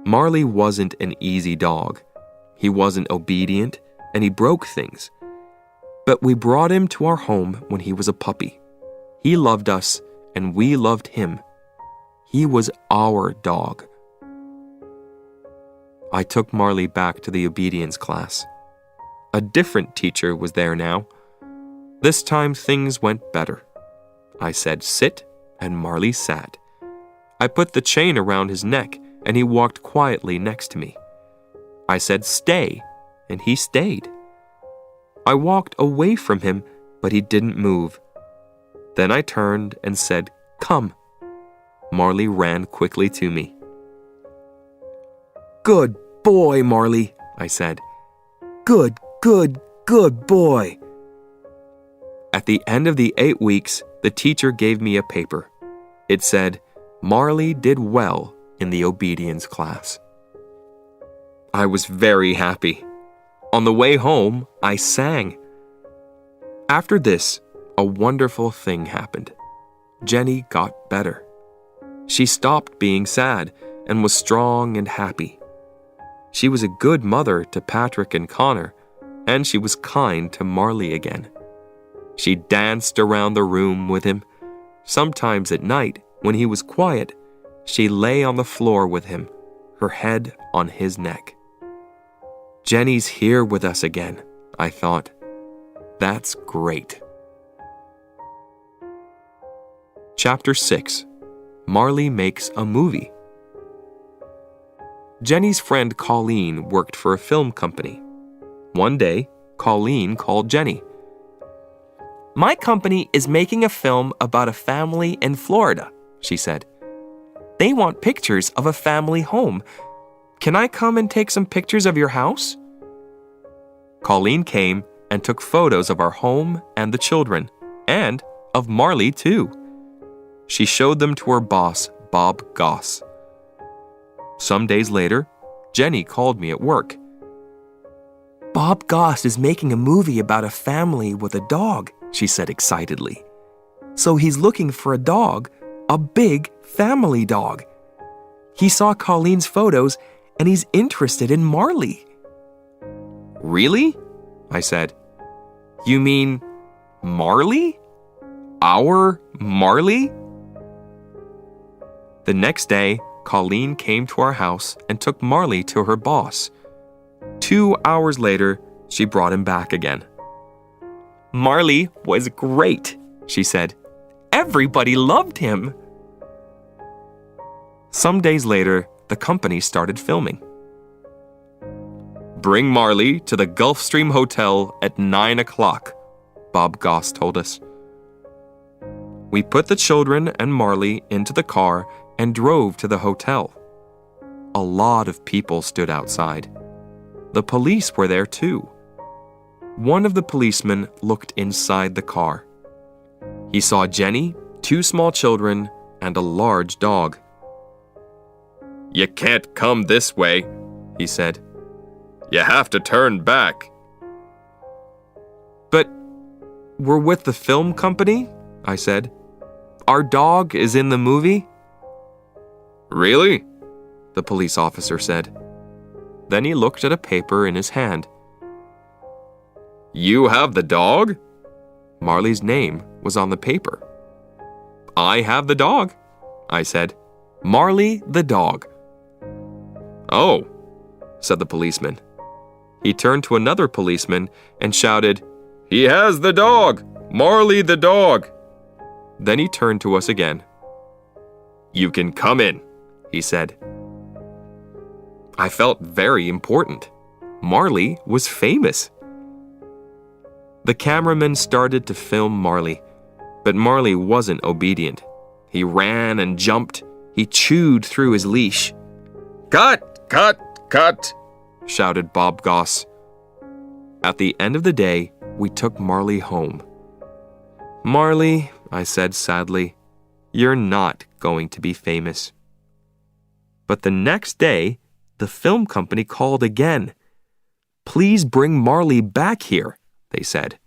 Marley wasn't an easy dog. He wasn't obedient, and he broke things. But we brought him to our home when he was a puppy. He loved us, and we loved him. He was our dog. I took Marley back to the obedience class. A different teacher was there now. This time things went better. I said, "Sit," and Marley sat. I put the chain around his neck, and he walked quietly next to me. I said, "Stay," and he stayed. I walked away from him, but he didn't move. Then I turned and said, "Come." Marley ran quickly to me. "Good boy, Marley," I said. "Good, good, good boy." At the end of the 8 weeks, the teacher gave me a paper. It said, "Marley did well in the obedience class." I was very happy. On the way home, I sang. After this, a wonderful thing happened. Jenny got better. She stopped being sad and was strong and happy. She was a good mother to Patrick and Connor, and she was kind to Marley again. She danced around the room with him. Sometimes at night, when he was quiet, she lay on the floor with him, her head on his neck. Jenny's here with us again, I thought. That's great. Chapter 6. Marley makes a movie. Jenny's friend Colleen worked for a film company. One day, Colleen called Jenny. "My company is making a film about a family in Florida," she said. "They want pictures of a family home. Can I come and take some pictures of your house?" Colleen came and took photos of our home and the children, and of Marley too. She showed them to her boss, Bob Goss. Some days later, Jenny called me at work. "Bob Goss is making a movie about a family with a dog," she said excitedly. "So he's looking for a dog, a big family dog. He saw Colleen's photos and he's interested in Marley." "Really?" I said. "You mean Marley? Our Marley?" The next day, Colleen came to our house and took Marley to her boss. 2 hours later, she brought him back again. "Marley was great," she said. "Everybody loved him." Some days later, the company started filming. "Bring Marley to the Gulfstream Hotel at 9 o'clock, Bob Goss told us. We put the children and Marley into the car and drove to the hotel. A lot of people stood outside. The police were there too. One of the policemen looked inside the car. He saw Jenny, 2 small children, and a large dog. "You can't come this way," he said. "You have to turn back." "But we're with the film company," I said. "Our dog is in the movie." "Really?" the police officer said. Then he looked at a paper in his hand. "You have the dog?" Marley's name was on the paper. "I have the dog," I said. "Marley the dog." "Oh," said the policeman. He turned to another policeman and shouted, "He has the dog! Marley the dog!" Then he turned to us again. "You can come in," he said. I felt very important. Marley was famous. The cameraman started to film Marley, but Marley wasn't obedient. He ran and jumped. He chewed through his leash. "Cut! Cut! Cut!" shouted Bob Goss. At the end of the day, we took Marley home. "Marley," I said sadly, "you're not going to be famous." But the next day, the film company called again. "Please bring Marley back here," they said.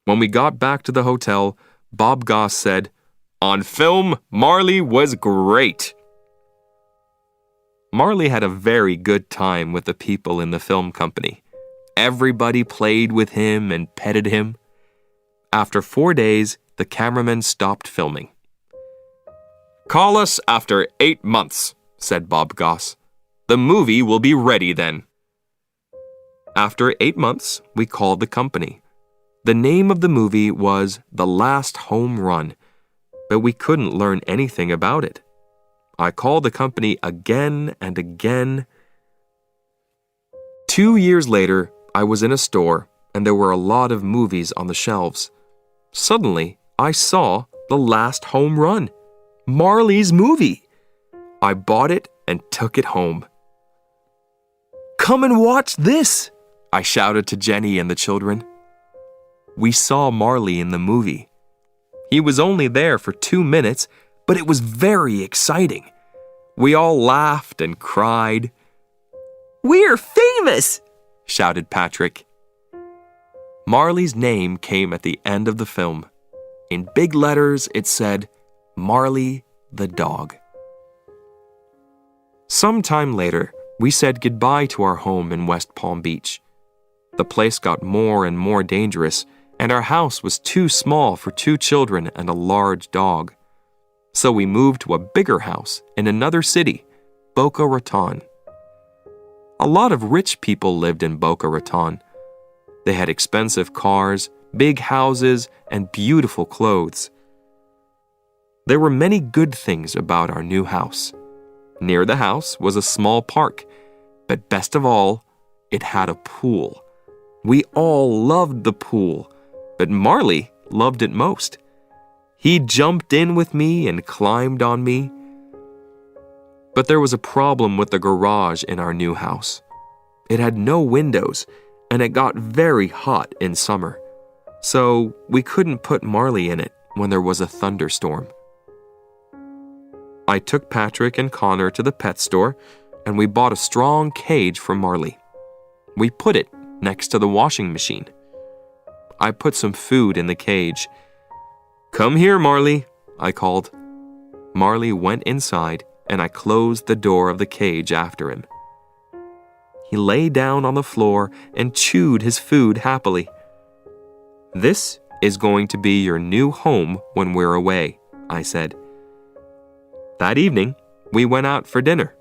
When we got back to the hotel, Bob Goss said, "On film, Marley was great." Marley had a very good time with the people in the film company. Everybody played with him and petted him. After 4 days, the cameraman stopped filming. "Call us after 8 months," said Bob Goss. "The movie will be ready then." After 8 months, we called the company. The name of the movie was The Last Home Run, but we couldn't learn anything about it. I called the company again and again. 2 years later, I was in a store, and there were a lot of movies on the shelves. Suddenly, I saw The Last Home Run, Marley's movie. I bought it and took it home. "Come and watch this," I shouted to Jenny and the children. We saw Marley in the movie. He was only there for 2 minutes, but it was very exciting. We all laughed and cried. "We're famous!" shouted Patrick. Marley's name came at the end of the film. In big letters, it said, "Marley the dog." Sometime later, we said goodbye to our home in West Palm Beach. The place got more and more dangerous, and our house was too small for 2 children and a large dog. So we moved to a bigger house in another city, Boca Raton. A lot of rich people lived in Boca Raton. They had expensive cars, big houses, and beautiful clothes. There were many good things about our new house. Near the house was a small park, but best of all, it had a pool. We all loved the pool, but Marley loved it most. He jumped in with me and climbed on me. But there was a problem with the garage in our new house. It had no windows, and it got very hot in summer. So we couldn't put Marley in it when there was a thunderstorm. I took Patrick and Connor to the pet store, and we bought a strong cage for Marley. We put it next to the washing machine. I put some food in the cage. "Come here, Marley," I called. Marley went inside, and I closed the door of the cage after him. He lay down on the floor and chewed his food happily. "This is going to be your new home when we're away," I said. That evening, we went out for dinner.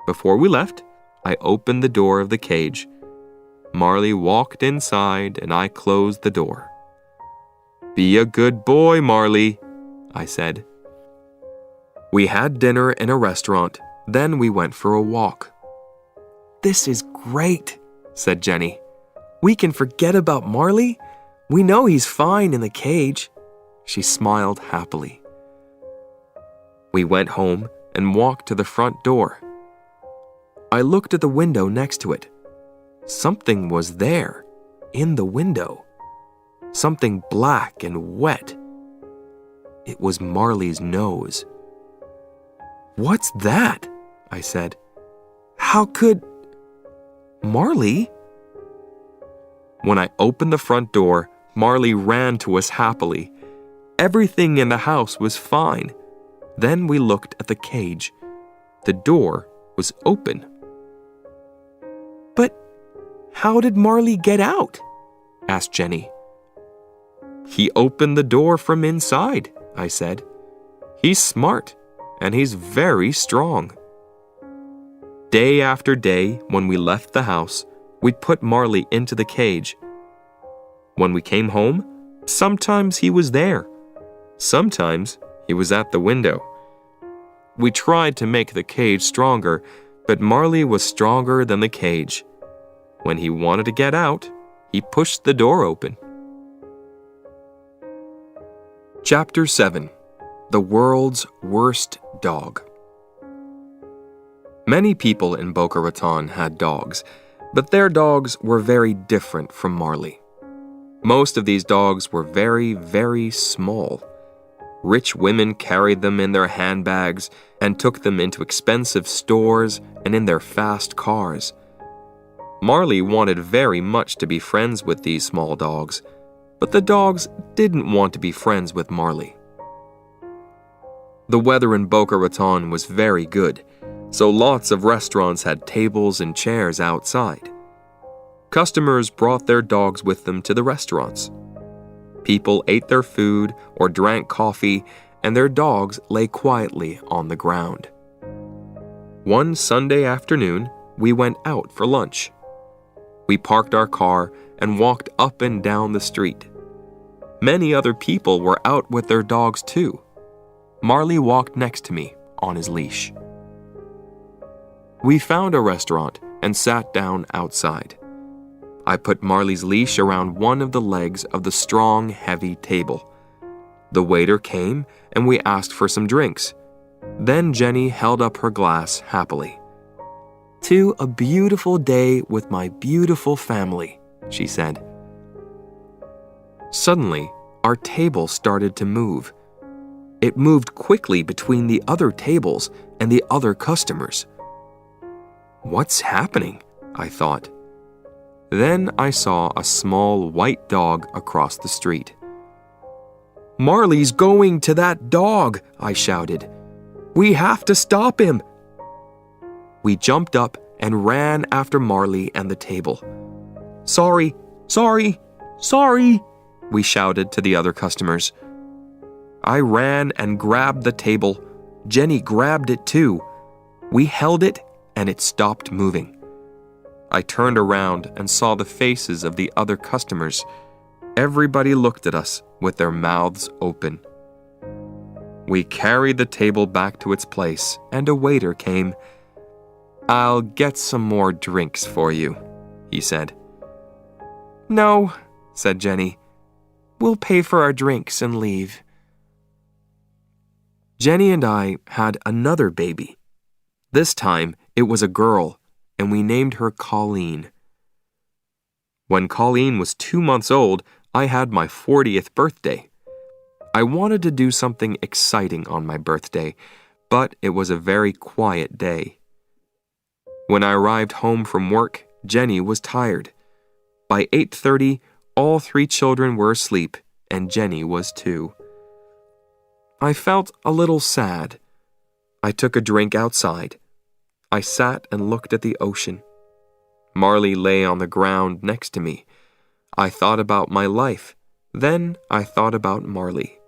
Before we left, I opened the door of the cage. Marley walked inside, and I closed the door. "Be a good boy, Marley," I said. We had dinner in a restaurant, then we went for a walk. "This is great," said Jenny. "We can forget about Marley. We know he's fine in the cage." She smiled happily. We went home and walked to the front door. I looked at the window next to it. Something was there, in the window. Something black and wet. It was Marley's nose. "What's that?" I said. "How could... Marley?" When I opened the front door, Marley ran to us happily. Everything in the house was fine. Then we looked at the cage. The door was open. "But how did Marley get out?" asked Jenny. "He opened the door from inside," I said. "He's smart, and he's very strong." Day after day, when we left the house, we put Marley into the cage. When we came home, sometimes he was there. Sometimes he was at the window. We tried to make the cage stronger, but Marley was stronger than the cage. When he wanted to get out, he pushed the door open. Chapter 7. The World's Worst Dog. Many people in Boca Raton had dogs, but their dogs were very different from Marley. Most of these dogs were very, very small. Rich women carried them in their handbags and took them into expensive stores and in their fast cars. Marley wanted very much to be friends with these small dogs, but the dogs didn't want to be friends with Marley. The weather in Boca Raton was very good, so lots of restaurants had tables and chairs outside. Customers brought their dogs with them to the restaurants. People ate their food or drank coffee, and their dogs lay quietly on the ground. One Sunday afternoon, we went out for lunch. We parked our car and walked up and down the street. Many other people were out with their dogs too. Marley walked next to me on his leash. We found a restaurant and sat down outside. I put Marley's leash around one of the legs of the strong, heavy table. The waiter came and we asked for some drinks. Then Jenny held up her glass happily. "To a beautiful day with my beautiful family," she said. Suddenly, our table started to move. It moved quickly between the other tables and the other customers. What's happening? I thought. Then I saw a small white dog across the street. "Marley's going to that dog," I shouted. "We have to stop him." We jumped up and ran after Marley and the table. "Sorry, sorry, sorry," we shouted to the other customers. I ran and grabbed the table. Jenny grabbed it too. We held it and it stopped moving. I turned around and saw the faces of the other customers. Everybody looked at us with their mouths open. We carried the table back to its place and a waiter came. "I'll get some more drinks for you," he said. "No," said Jenny. "We'll pay for our drinks and leave." Jenny and I had another baby. This time it was a girl, and we named her Colleen. When Colleen was 2 months old, I had my 40th birthday. I wanted to do something exciting on my birthday, but it was a very quiet day. When I arrived home from work, Jenny was tired. By 8:30, all 3 children were asleep, and Jenny was too. I felt a little sad. I took a drink outside. I sat and looked at the ocean. Marley lay on the ground next to me. I thought about my life. Then I thought about Marley.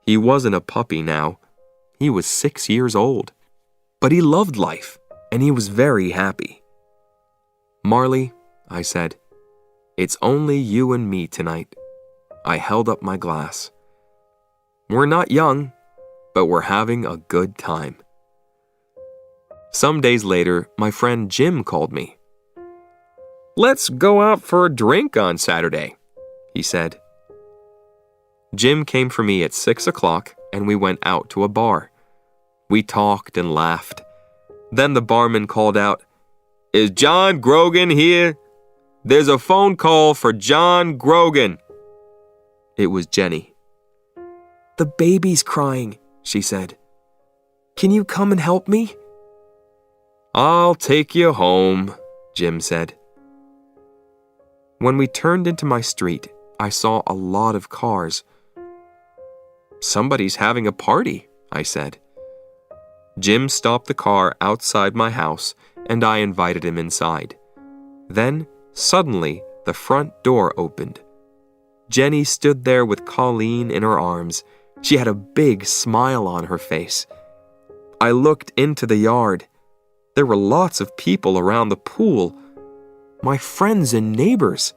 He wasn't a puppy now. He was 6 years old. But he loved life, and he was very happy. "Marley," I said, "it's only you and me tonight." I held up my glass. "We're not young, but we're having a good time." Some days later, my friend Jim called me. "Let's go out for a drink on Saturday," he said. Jim came for me at 6 o'clock and we went out to a bar. We talked and laughed. Then the barman called out, "Is John Grogan here? There's a phone call for John Grogan." It was Jenny. "The baby's crying," she said. "Can you come and help me?" "I'll take you home," Jim said. When we turned into my street, I saw a lot of cars. "Somebody's having a party," I said. Jim stopped the car outside my house, and I invited him inside. Then, suddenly, the front door opened. Jenny stood there with Colleen in her arms. She had a big smile on her face. I looked into the yard. There were lots of people around the pool. My friends and neighbors.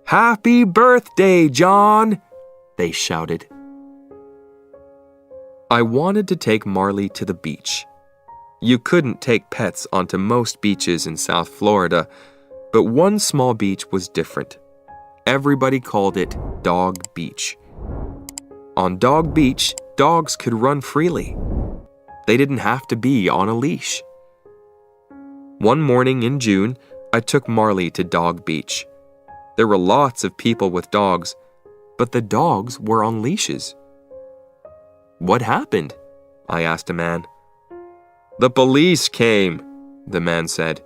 "Happy birthday, John!" they shouted. I wanted to take Marley to the beach. You couldn't take pets onto most beaches in South Florida, but one small beach was different. Everybody called it Dog Beach. On Dog Beach, dogs could run freely. They didn't have to be on a leash. One morning in June, I took Marley to Dog Beach. There were lots of people with dogs, but the dogs were on leashes. "What happened?" I asked a man. "The police came," the man said.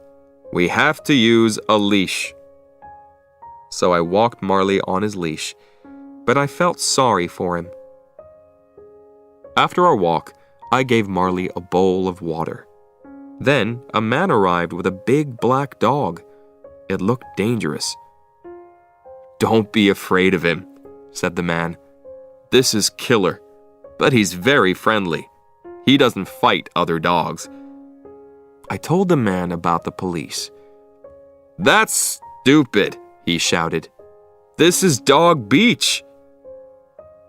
"We have to use a leash." So I walked Marley on his leash, but I felt sorry for him. After our walk, I gave Marley a bowl of water. Then a man arrived with a big black dog. It looked dangerous. "Don't be afraid of him," said the man. "This is Killer, but he's very friendly. He doesn't fight other dogs." I told the man about the police. "That's stupid," he shouted. "This is Dog Beach."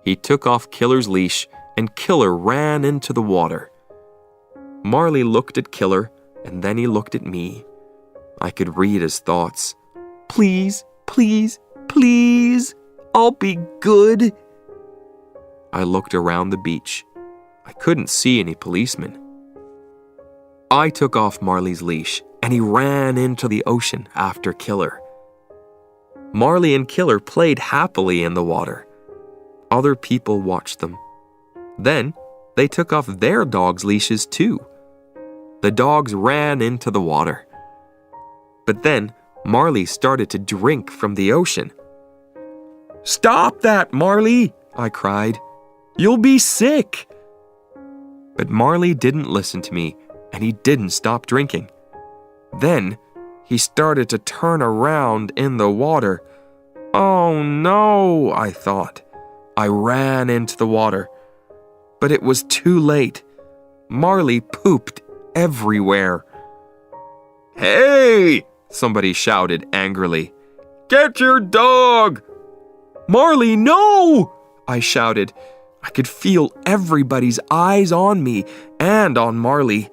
He took off Killer's leash and Killer ran into the water. Marley looked at Killer and then he looked at me. I could read his thoughts. "Please, please, please, I'll be good." I looked around the beach. I couldn't see any policemen. I took off Marley's leash and he ran into the ocean after Killer. Marley and Killer played happily in the water. Other people watched them. Then they took off their dogs' leashes too. The dogs ran into the water. But then Marley started to drink from the ocean. "Stop that, Marley!" I cried. "You'll be sick!" But Marley didn't listen to me, and he didn't stop drinking. Then he started to turn around in the water. "Oh no," I thought. I ran into the water. But it was too late. Marley pooped everywhere. "Hey!" somebody shouted angrily. "Get your dog!" "Marley, no!" I shouted. I could feel everybody's eyes on me and on Marley.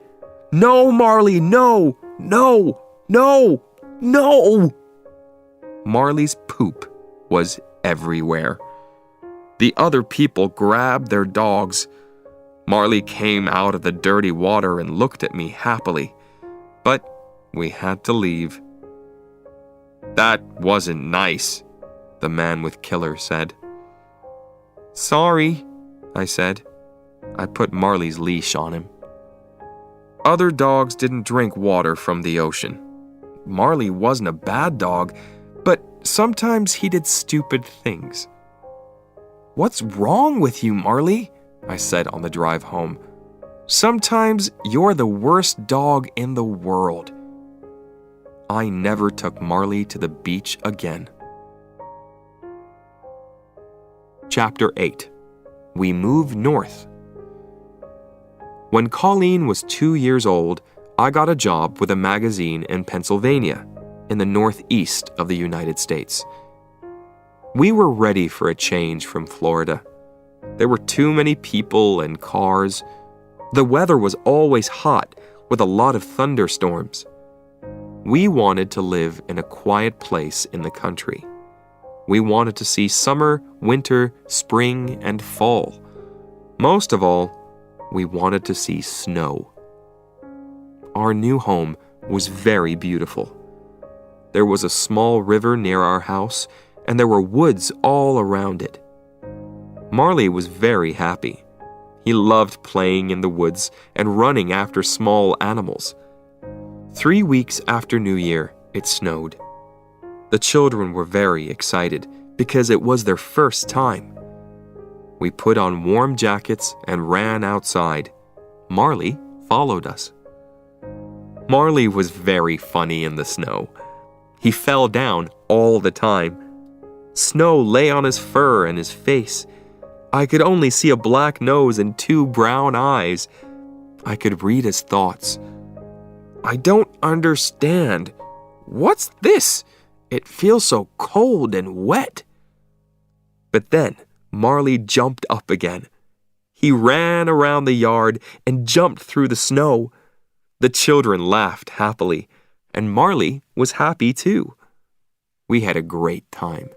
"No, Marley, no! No! No! No!" Marley's poop was everywhere. The other people grabbed their dogs. Marley came out of the dirty water and looked at me happily. But we had to leave. "That wasn't nice," the man with Killer said. "Sorry," I said. I put Marley's leash on him. Other dogs didn't drink water from the ocean. Marley wasn't a bad dog, but sometimes he did stupid things. "What's wrong with you, Marley?" I said on the drive home. "Sometimes you're the worst dog in the world." I never took Marley to the beach again. Chapter 8. We Moved North. When Colleen was 2 years old, I got a job with a magazine in Pennsylvania, in the northeast of the United States. We were ready for a change from Florida. There were too many people and cars. The weather was always hot, with a lot of thunderstorms. We wanted to live in a quiet place in the country. We wanted to see summer, winter, spring, and fall. Most of all, we wanted to see snow. Our new home was very beautiful. There was a small river near our house, and there were woods all around it. Marley was very happy. He loved playing in the woods and running after small animals. 3 weeks after New Year, it snowed. The children were very excited because it was their first time. We put on warm jackets and ran outside. Marley followed us. Marley was very funny in the snow. He fell down all the time. Snow lay on his fur and his face. I could only see a black nose and 2 brown eyes. I could read his thoughts. "I don't understand. What's this? It feels so cold and wet." But then Marley jumped up again. He ran around the yard and jumped through the snow. The children laughed happily, and Marley was happy too. We had a great time.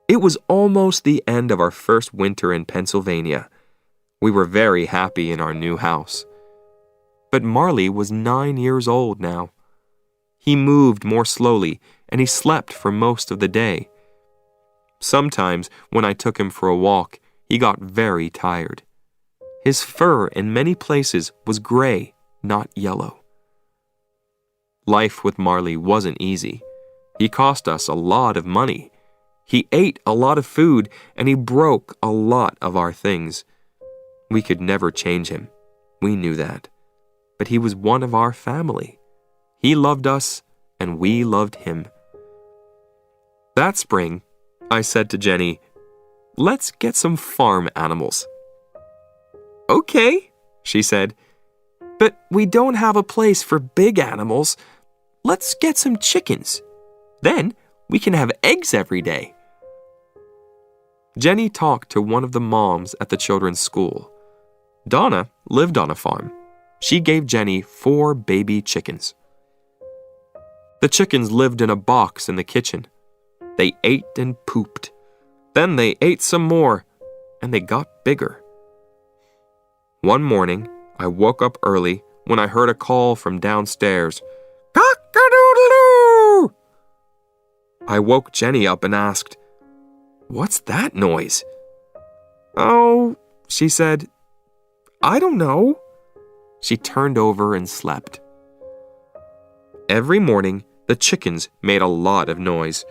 It was almost the end of our first winter in Pennsylvania. We were very happy in our new house. But Marley was 9 years old now. He moved more slowly, and he slept for most of the day. Sometimes, when I took him for a walk, he got very tired. His fur in many places was gray, not yellow. Life with Marley wasn't easy. He cost us a lot of money. He ate a lot of food, and he broke a lot of our things. We could never change him. We knew that. But he was one of our family. He loved us, and we loved him. That spring, I said to Jenny, "Let's get some farm animals." "Okay," she said, "but we don't have a place for big animals. Let's get some chickens. Then we can have eggs every day." Jenny talked to one of the moms at the children's school. Donna lived on a farm. She gave Jenny 4 baby chickens. The chickens lived in a box in the kitchen. They ate and pooped. Then they ate some more, and they got bigger. One morning, I woke up early when I heard a call from downstairs. "Cock-a-doodle-doo!" I woke Jenny up and asked, "What's that noise?" "Oh," she said, "I don't know." She turned over and slept. Every morning, the chickens made a lot of noise.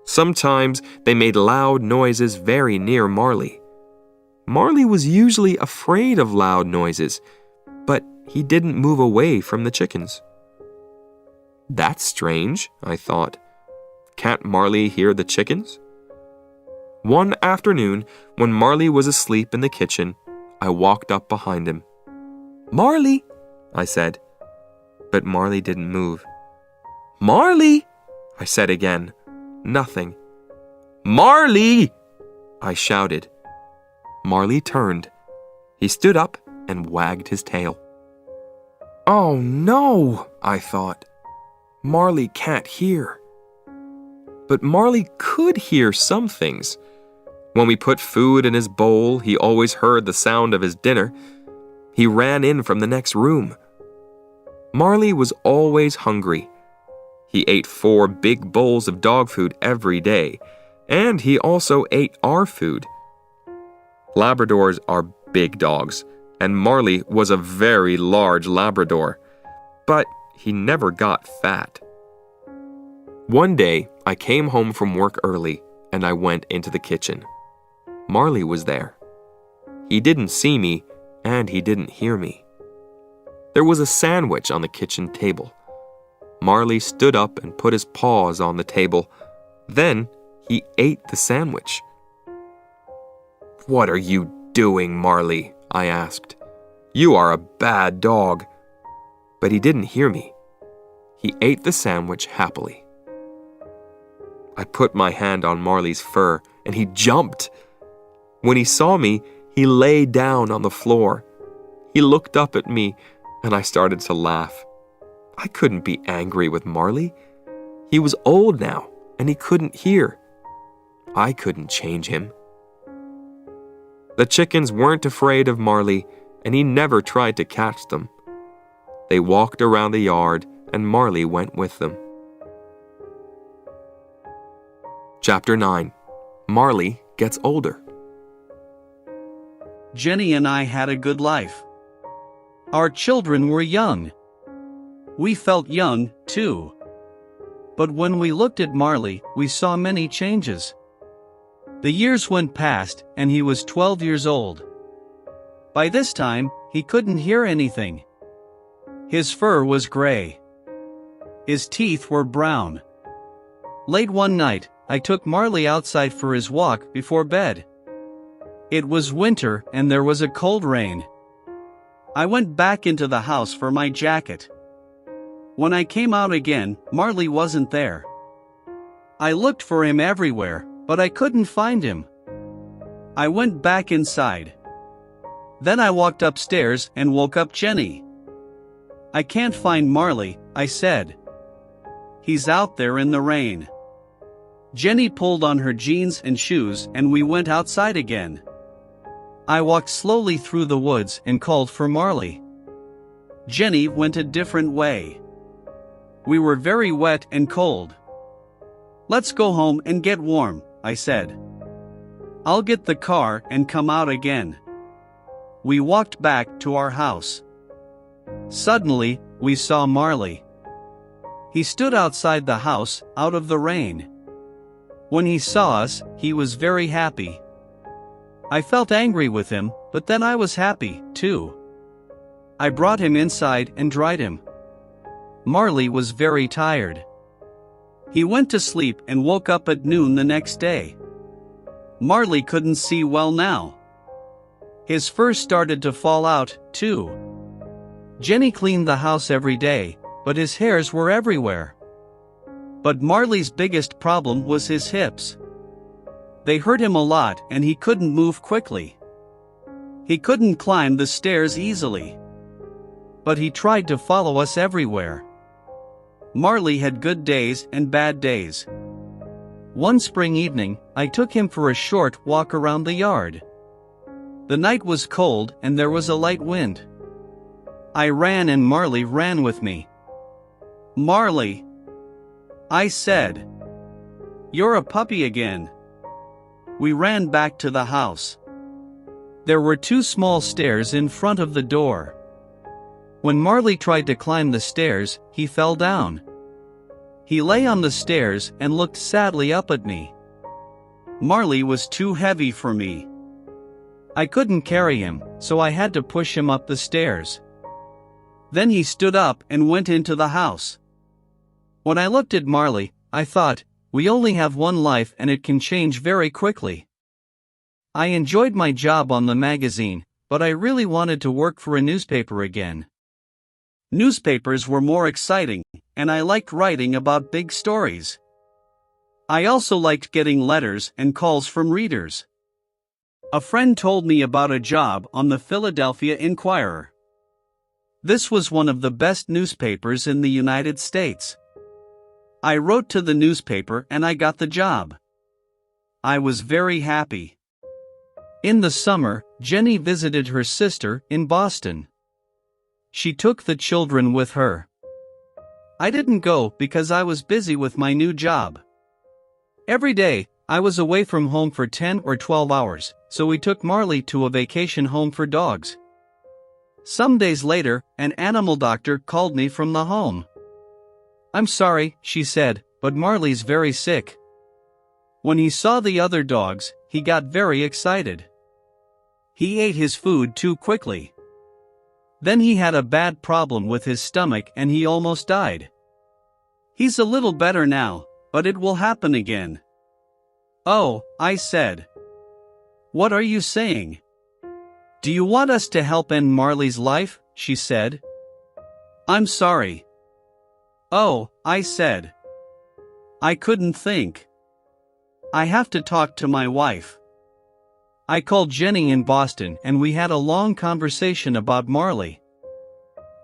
Sometimes they made loud noises very near Marley. Marley was usually afraid of loud noises, but he didn't move away from the chickens. That's strange, I thought. Can't Marley hear the chickens? One afternoon, when Marley was asleep in the kitchen, I walked up behind him. "Marley," I said, but Marley didn't move. "Marley," I said again. Nothing. "Marley!" I shouted. Marley turned. He stood up and wagged his tail. "Oh no," I thought. Marley can't hear. But Marley could hear some things. When we put food in his bowl, he always heard the sound of his dinner. He ran in from the next room. Marley was always hungry. He ate 4 big bowls of dog food every day, and he also ate our food. Labradors are big dogs, and Marley was a very large Labrador, but he never got fat. One day, I came home from work early, and I went into the kitchen. Marley was there. He didn't see me, and he didn't hear me. There was a sandwich on the kitchen table. Marley stood up and put his paws on the table. Then he ate the sandwich. "What are you doing, Marley?" I asked. "You are a bad dog." But he didn't hear me. He ate the sandwich happily. I put my hand on Marley's fur, and he jumped. When he saw me, he lay down on the floor. He looked up at me, and I started to laugh. I couldn't be angry with Marley. He was old now, and he couldn't hear. I couldn't change him. The chickens weren't afraid of Marley, and he never tried to catch them. They walked around the yard, and Marley went with them. Chapter 9. Marley Gets Older. Jenny and I had a good life. Our children were young. We felt young, too. But when we looked at Marley, we saw many changes. The years went past, and he was 12 years old. By this time, he couldn't hear anything. His fur was gray. His teeth were brown. Late one night, I took Marley outside for his walk before bed. It was winter, and there was a cold rain. I went back into the house for my jacket. When I came out again, Marley wasn't there. I looked for him everywhere, but I couldn't find him. I went back inside. Then I walked upstairs and woke up Jenny. "I can't find Marley," I said. "He's out there in the rain." Jenny pulled on her jeans and shoes, and we went outside again. I walked slowly through the woods and called for Marley. Jenny went a different way. We were very wet and cold. "Let's go home and get warm," I said. "I'll get the car and come out again." We walked back to our house. Suddenly, we saw Marley. He stood outside the house, out of the rain. When he saw us, he was very happy. I felt angry with him, but then I was happy, too. I brought him inside and dried him. Marley was very tired. He went to sleep and woke up at noon the next day. Marley couldn't see well now. His fur started to fall out, too. Jenny cleaned the house every day, but his hairs were everywhere. But Marley's biggest problem was his hips. They hurt him a lot and he couldn't move quickly. He couldn't climb the stairs easily. But he tried to follow us everywhere. Marley had good days and bad days. One spring evening, I took him for a short walk around the yard. The night was cold and there was a light wind. I ran and Marley ran with me. "Marley," I said, "you're a puppy again." We ran back to the house. There were 2 small stairs in front of the door. When Marley tried to climb the stairs, he fell down. He lay on the stairs and looked sadly up at me. Marley was too heavy for me. I couldn't carry him, so I had to push him up the stairs. Then he stood up and went into the house. When I looked at Marley, I thought, we only have one life and it can change very quickly. I enjoyed my job on the magazine, but I really wanted to work for a newspaper again. Newspapers were more exciting, and I liked writing about big stories. I also liked getting letters and calls from readers. A friend told me about a job on the Philadelphia Inquirer. This was one of the best newspapers in the United States. I wrote to the newspaper and I got the job. I was very happy. In the summer, Jenny visited her sister in Boston. She took the children with her. I didn't go because I was busy with my new job. Every day, I was away from home for 10 or 12 hours, so we took Marley to a vacation home for dogs. Some days later, an animal doctor called me from the home. "I'm sorry," she said, "but Marley's very sick." When he saw the other dogs, he got very excited. He ate his food too quickly. Then he had a bad problem with his stomach and he almost died. He's a little better now, but it will happen again. "Oh," I said. "What are you saying?" "Do you want us to help end Marley's life?" she said. "I'm sorry." "Oh," I said. I couldn't think. I have to talk to my wife. I called Jenny in Boston and we had a long conversation about Marley.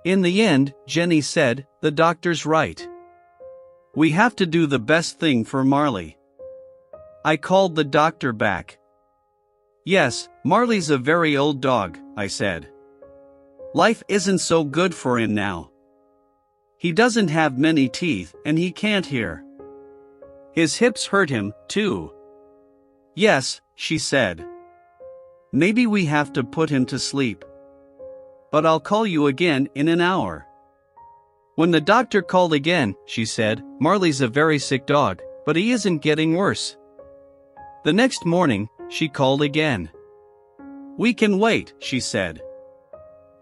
In the end, Jenny said, "The doctor's right. We have to do the best thing for Marley." I called the doctor back. "Yes, Marley's a very old dog," I said. "Life isn't so good for him now. He doesn't have many teeth and he can't hear. His hips hurt him, too." "Yes," she said. "Maybe we have to put him to sleep. But I'll call you again in an hour." When the doctor called again, she said, "Marley's a very sick dog, but he isn't getting worse." The next morning, she called again. "We can wait," she said.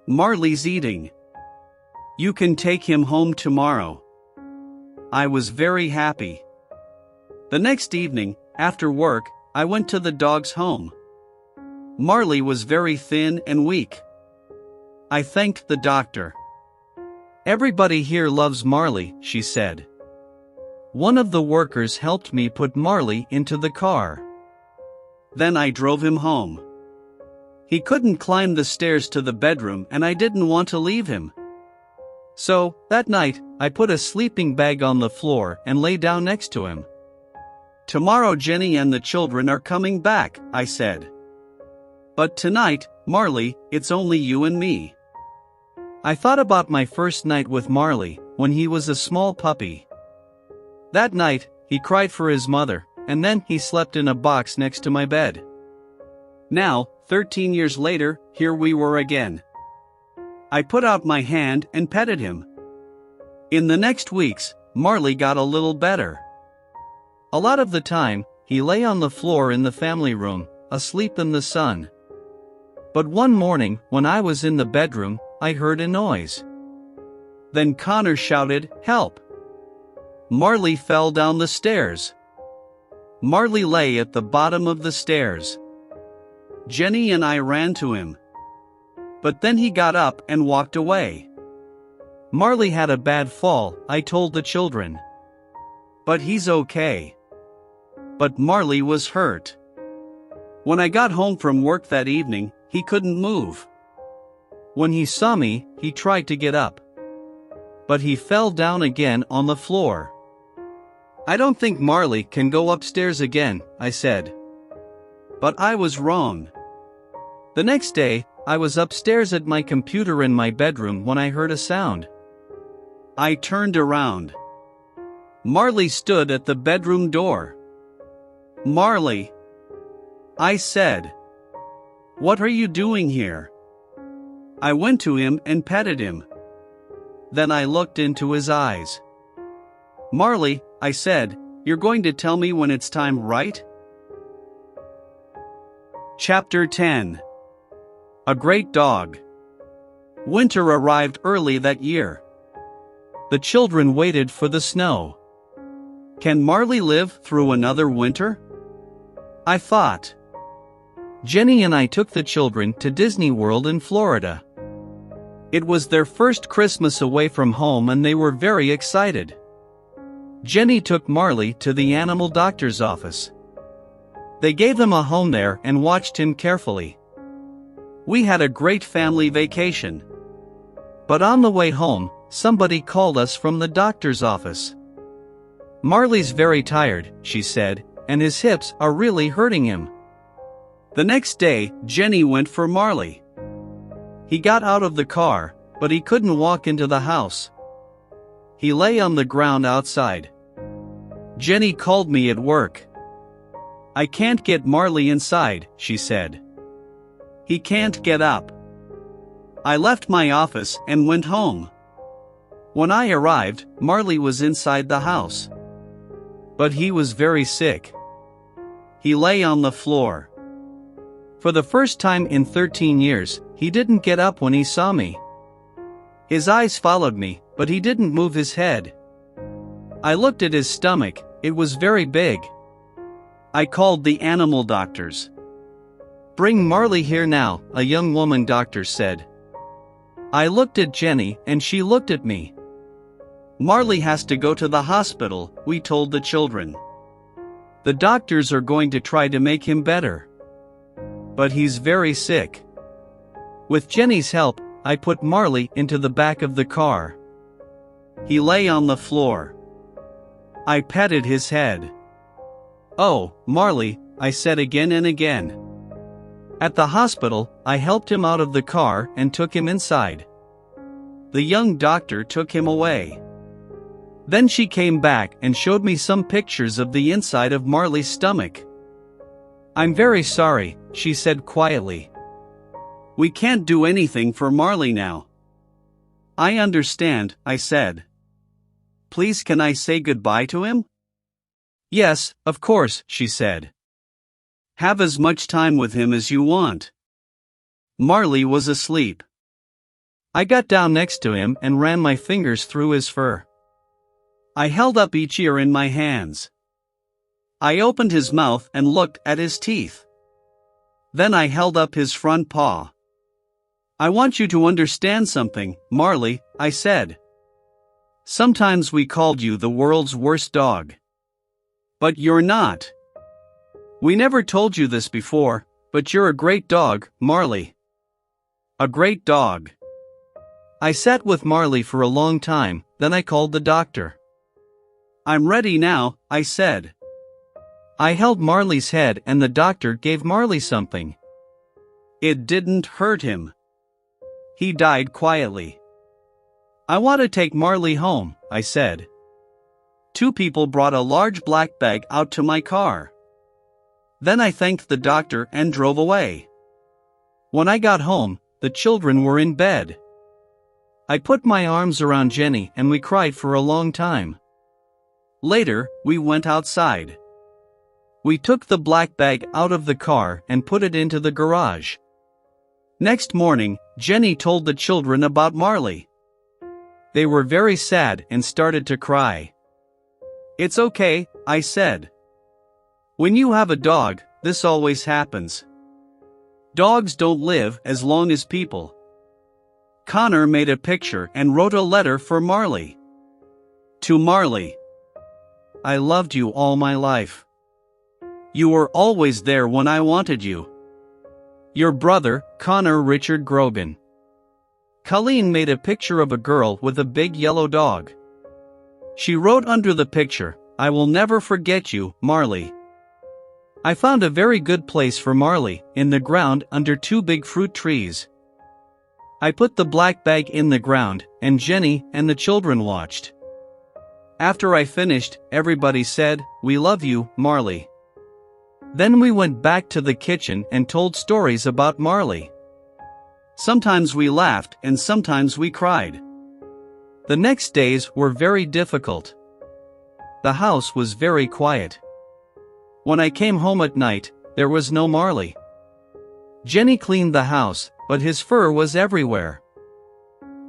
"Marley's eating. You can take him home tomorrow." I was very happy. The next evening, after work, I went to the dog's home. Marley was very thin and weak. I thanked the doctor. "Everybody here loves Marley," she said. One of the workers helped me put Marley into the car. Then I drove him home. He couldn't climb the stairs to the bedroom and I didn't want to leave him. So, that night, I put a sleeping bag on the floor and lay down next to him. "Tomorrow Jenny and the children are coming back," I said. "But tonight, Marley, it's only you and me." I thought about my first night with Marley, when he was a small puppy. That night, he cried for his mother, and then he slept in a box next to my bed. Now, 13 years later, here we were again. I put out my hand and petted him. In the next weeks, Marley got a little better. A lot of the time, he lay on the floor in the family room, asleep in the sun. But one morning, when I was in the bedroom, I heard a noise. Then Connor shouted, "Help!" Marley fell down the stairs. Marley lay at the bottom of the stairs. Jenny and I ran to him. But then he got up and walked away. Marley had a bad fall, I told the children. But he's okay. But Marley was hurt. When I got home from work that evening, he couldn't move. When he saw me, he tried to get up. But he fell down again on the floor. "I don't think Marley can go upstairs again," I said. But I was wrong. The next day, I was upstairs at my computer in my bedroom when I heard a sound. I turned around. Marley stood at the bedroom door. "Marley," I said, "what are you doing here?" I went to him and petted him. Then I looked into his eyes. "Marley," I said, "you're going to tell me when it's time, right?" Chapter 10. A Great Dog. Winter arrived early that year. The children waited for the snow. Can Marley live through another winter? I thought. Jenny and I took the children to Disney World in Florida. It was their first Christmas away from home and they were very excited. Jenny took Marley to the animal doctor's office. They gave him a home there and watched him carefully. We had a great family vacation. But on the way home, somebody called us from the doctor's office. "Marley's very tired," she said, "and his hips are really hurting him." The next day, Jenny went for Marley. He got out of the car, but he couldn't walk into the house. He lay on the ground outside. Jenny called me at work. "I can't get Marley inside," she said. "He can't get up." I left my office and went home. When I arrived, Marley was inside the house. But he was very sick. He lay on the floor. For the first time in 13 years, he didn't get up when he saw me. His eyes followed me, but he didn't move his head. I looked at his stomach, it was very big. I called the animal doctors. "Bring Marley here now," a young woman doctor said. I looked at Jenny and she looked at me. "Marley has to go to the hospital," we told the children. "The doctors are going to try to make him better. But he's very sick." With Jenny's help, I put Marley into the back of the car. He lay on the floor. I patted his head. "Oh, Marley," I said again and again. At the hospital, I helped him out of the car and took him inside. The young doctor took him away. Then she came back and showed me some pictures of the inside of Marley's stomach. "I'm very sorry," she said quietly. "We can't do anything for Marley now." "I understand," I said. "Please, can I say goodbye to him?" "Yes, of course," she said. "Have as much time with him as you want." Marley was asleep. I got down next to him and ran my fingers through his fur. I held up each ear in my hands. I opened his mouth and looked at his teeth. Then I held up his front paw. "I want you to understand something, Marley," I said. "Sometimes we called you the world's worst dog. But you're not. We never told you this before, but you're a great dog, Marley. A great dog." I sat with Marley for a long time, then I called the doctor. "I'm ready now," I said. I held Marley's head and the doctor gave Marley something. It didn't hurt him. He died quietly. I want to take Marley home, I said. Two people brought a large black bag out to my car. Then I thanked the doctor and drove away. When I got home, the children were in bed. I put my arms around Jenny and we cried for a long time. Later, we went outside. We took the black bag out of the car and put it into the garage. Next morning, Jenny told the children about Marley. They were very sad and started to cry. It's okay, I said. When you have a dog, this always happens. Dogs don't live as long as people. Connor made a picture and wrote a letter for Marley. To Marley. I loved you all my life. You were always there when I wanted you. Your brother, Connor Richard Grogan. Colleen made a picture of a girl with a big yellow dog. She wrote under the picture, I will never forget you, Marley. I found a very good place for Marley, in the ground under two big fruit trees. I put the black bag in the ground, and Jenny and the children watched. After I finished, everybody said, we love you, Marley. Then we went back to the kitchen and told stories about Marley. Sometimes we laughed and sometimes we cried. The next days were very difficult. The house was very quiet. When I came home at night, there was no Marley. Jenny cleaned the house, but his fur was everywhere.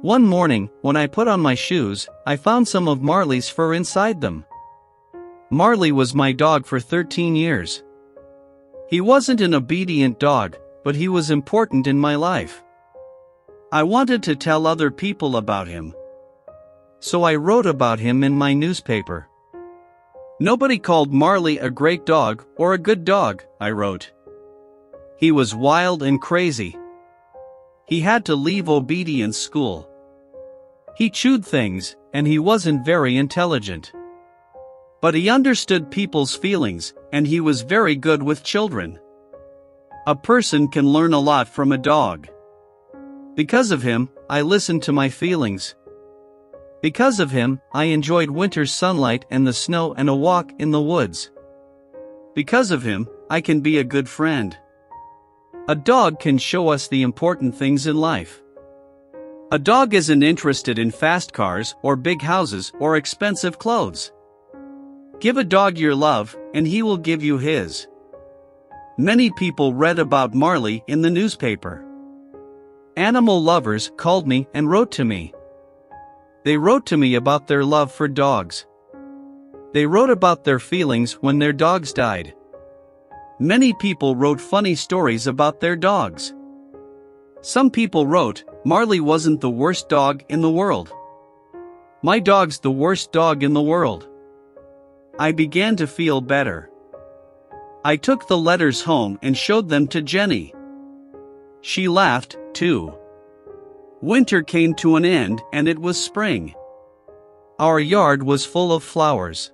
One morning, when I put on my shoes, I found some of Marley's fur inside them. Marley was my dog for 13 years. He wasn't an obedient dog, but he was important in my life. I wanted to tell other people about him. So I wrote about him in my newspaper. Nobody called Marley a great dog or a good dog, I wrote. He was wild and crazy. He had to leave obedience school. He chewed things, and he wasn't very intelligent. But he understood people's feelings, and he was very good with children. A person can learn a lot from a dog. Because of him, I listened to my feelings. Because of him, I enjoyed winter's sunlight and the snow and a walk in the woods. Because of him, I can be a good friend. A dog can show us the important things in life. A dog isn't interested in fast cars or big houses or expensive clothes. Give a dog your love, and he will give you his. Many people read about Marley in the newspaper. Animal lovers called me and wrote to me. They wrote to me about their love for dogs. They wrote about their feelings when their dogs died. Many people wrote funny stories about their dogs. Some people wrote, Marley wasn't the worst dog in the world. My dog's the worst dog in the world. I began to feel better. I took the letters home and showed them to Jenny. She laughed, too. Winter came to an end and it was spring. Our yard was full of flowers.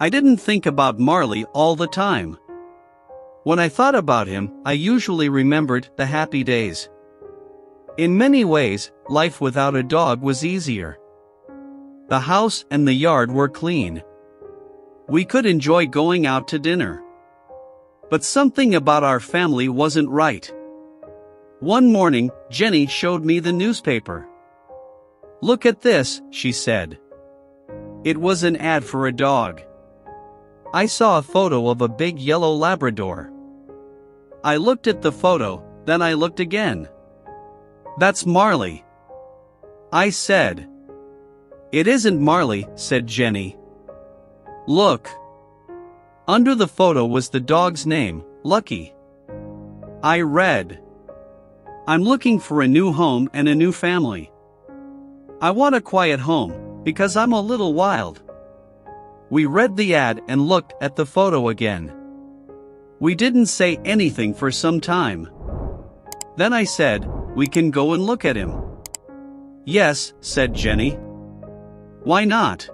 I didn't think about Marley all the time. When I thought about him, I usually remembered the happy days. In many ways, life without a dog was easier. The house and the yard were clean. We could enjoy going out to dinner. But something about our family wasn't right. One morning, Jenny showed me the newspaper. Look at this, she said. It was an ad for a dog. I saw a photo of a big yellow Labrador. I looked at the photo, then I looked again. That's Marley. I said. It isn't Marley, said Jenny. Look. Under the photo was the dog's name, Lucky. I read. I'm looking for a new home and a new family. I want a quiet home, because I'm a little wild. We read the ad and looked at the photo again. We didn't say anything for some time. Then I said, we can go and look at him. Yes, said Jenny. Why not?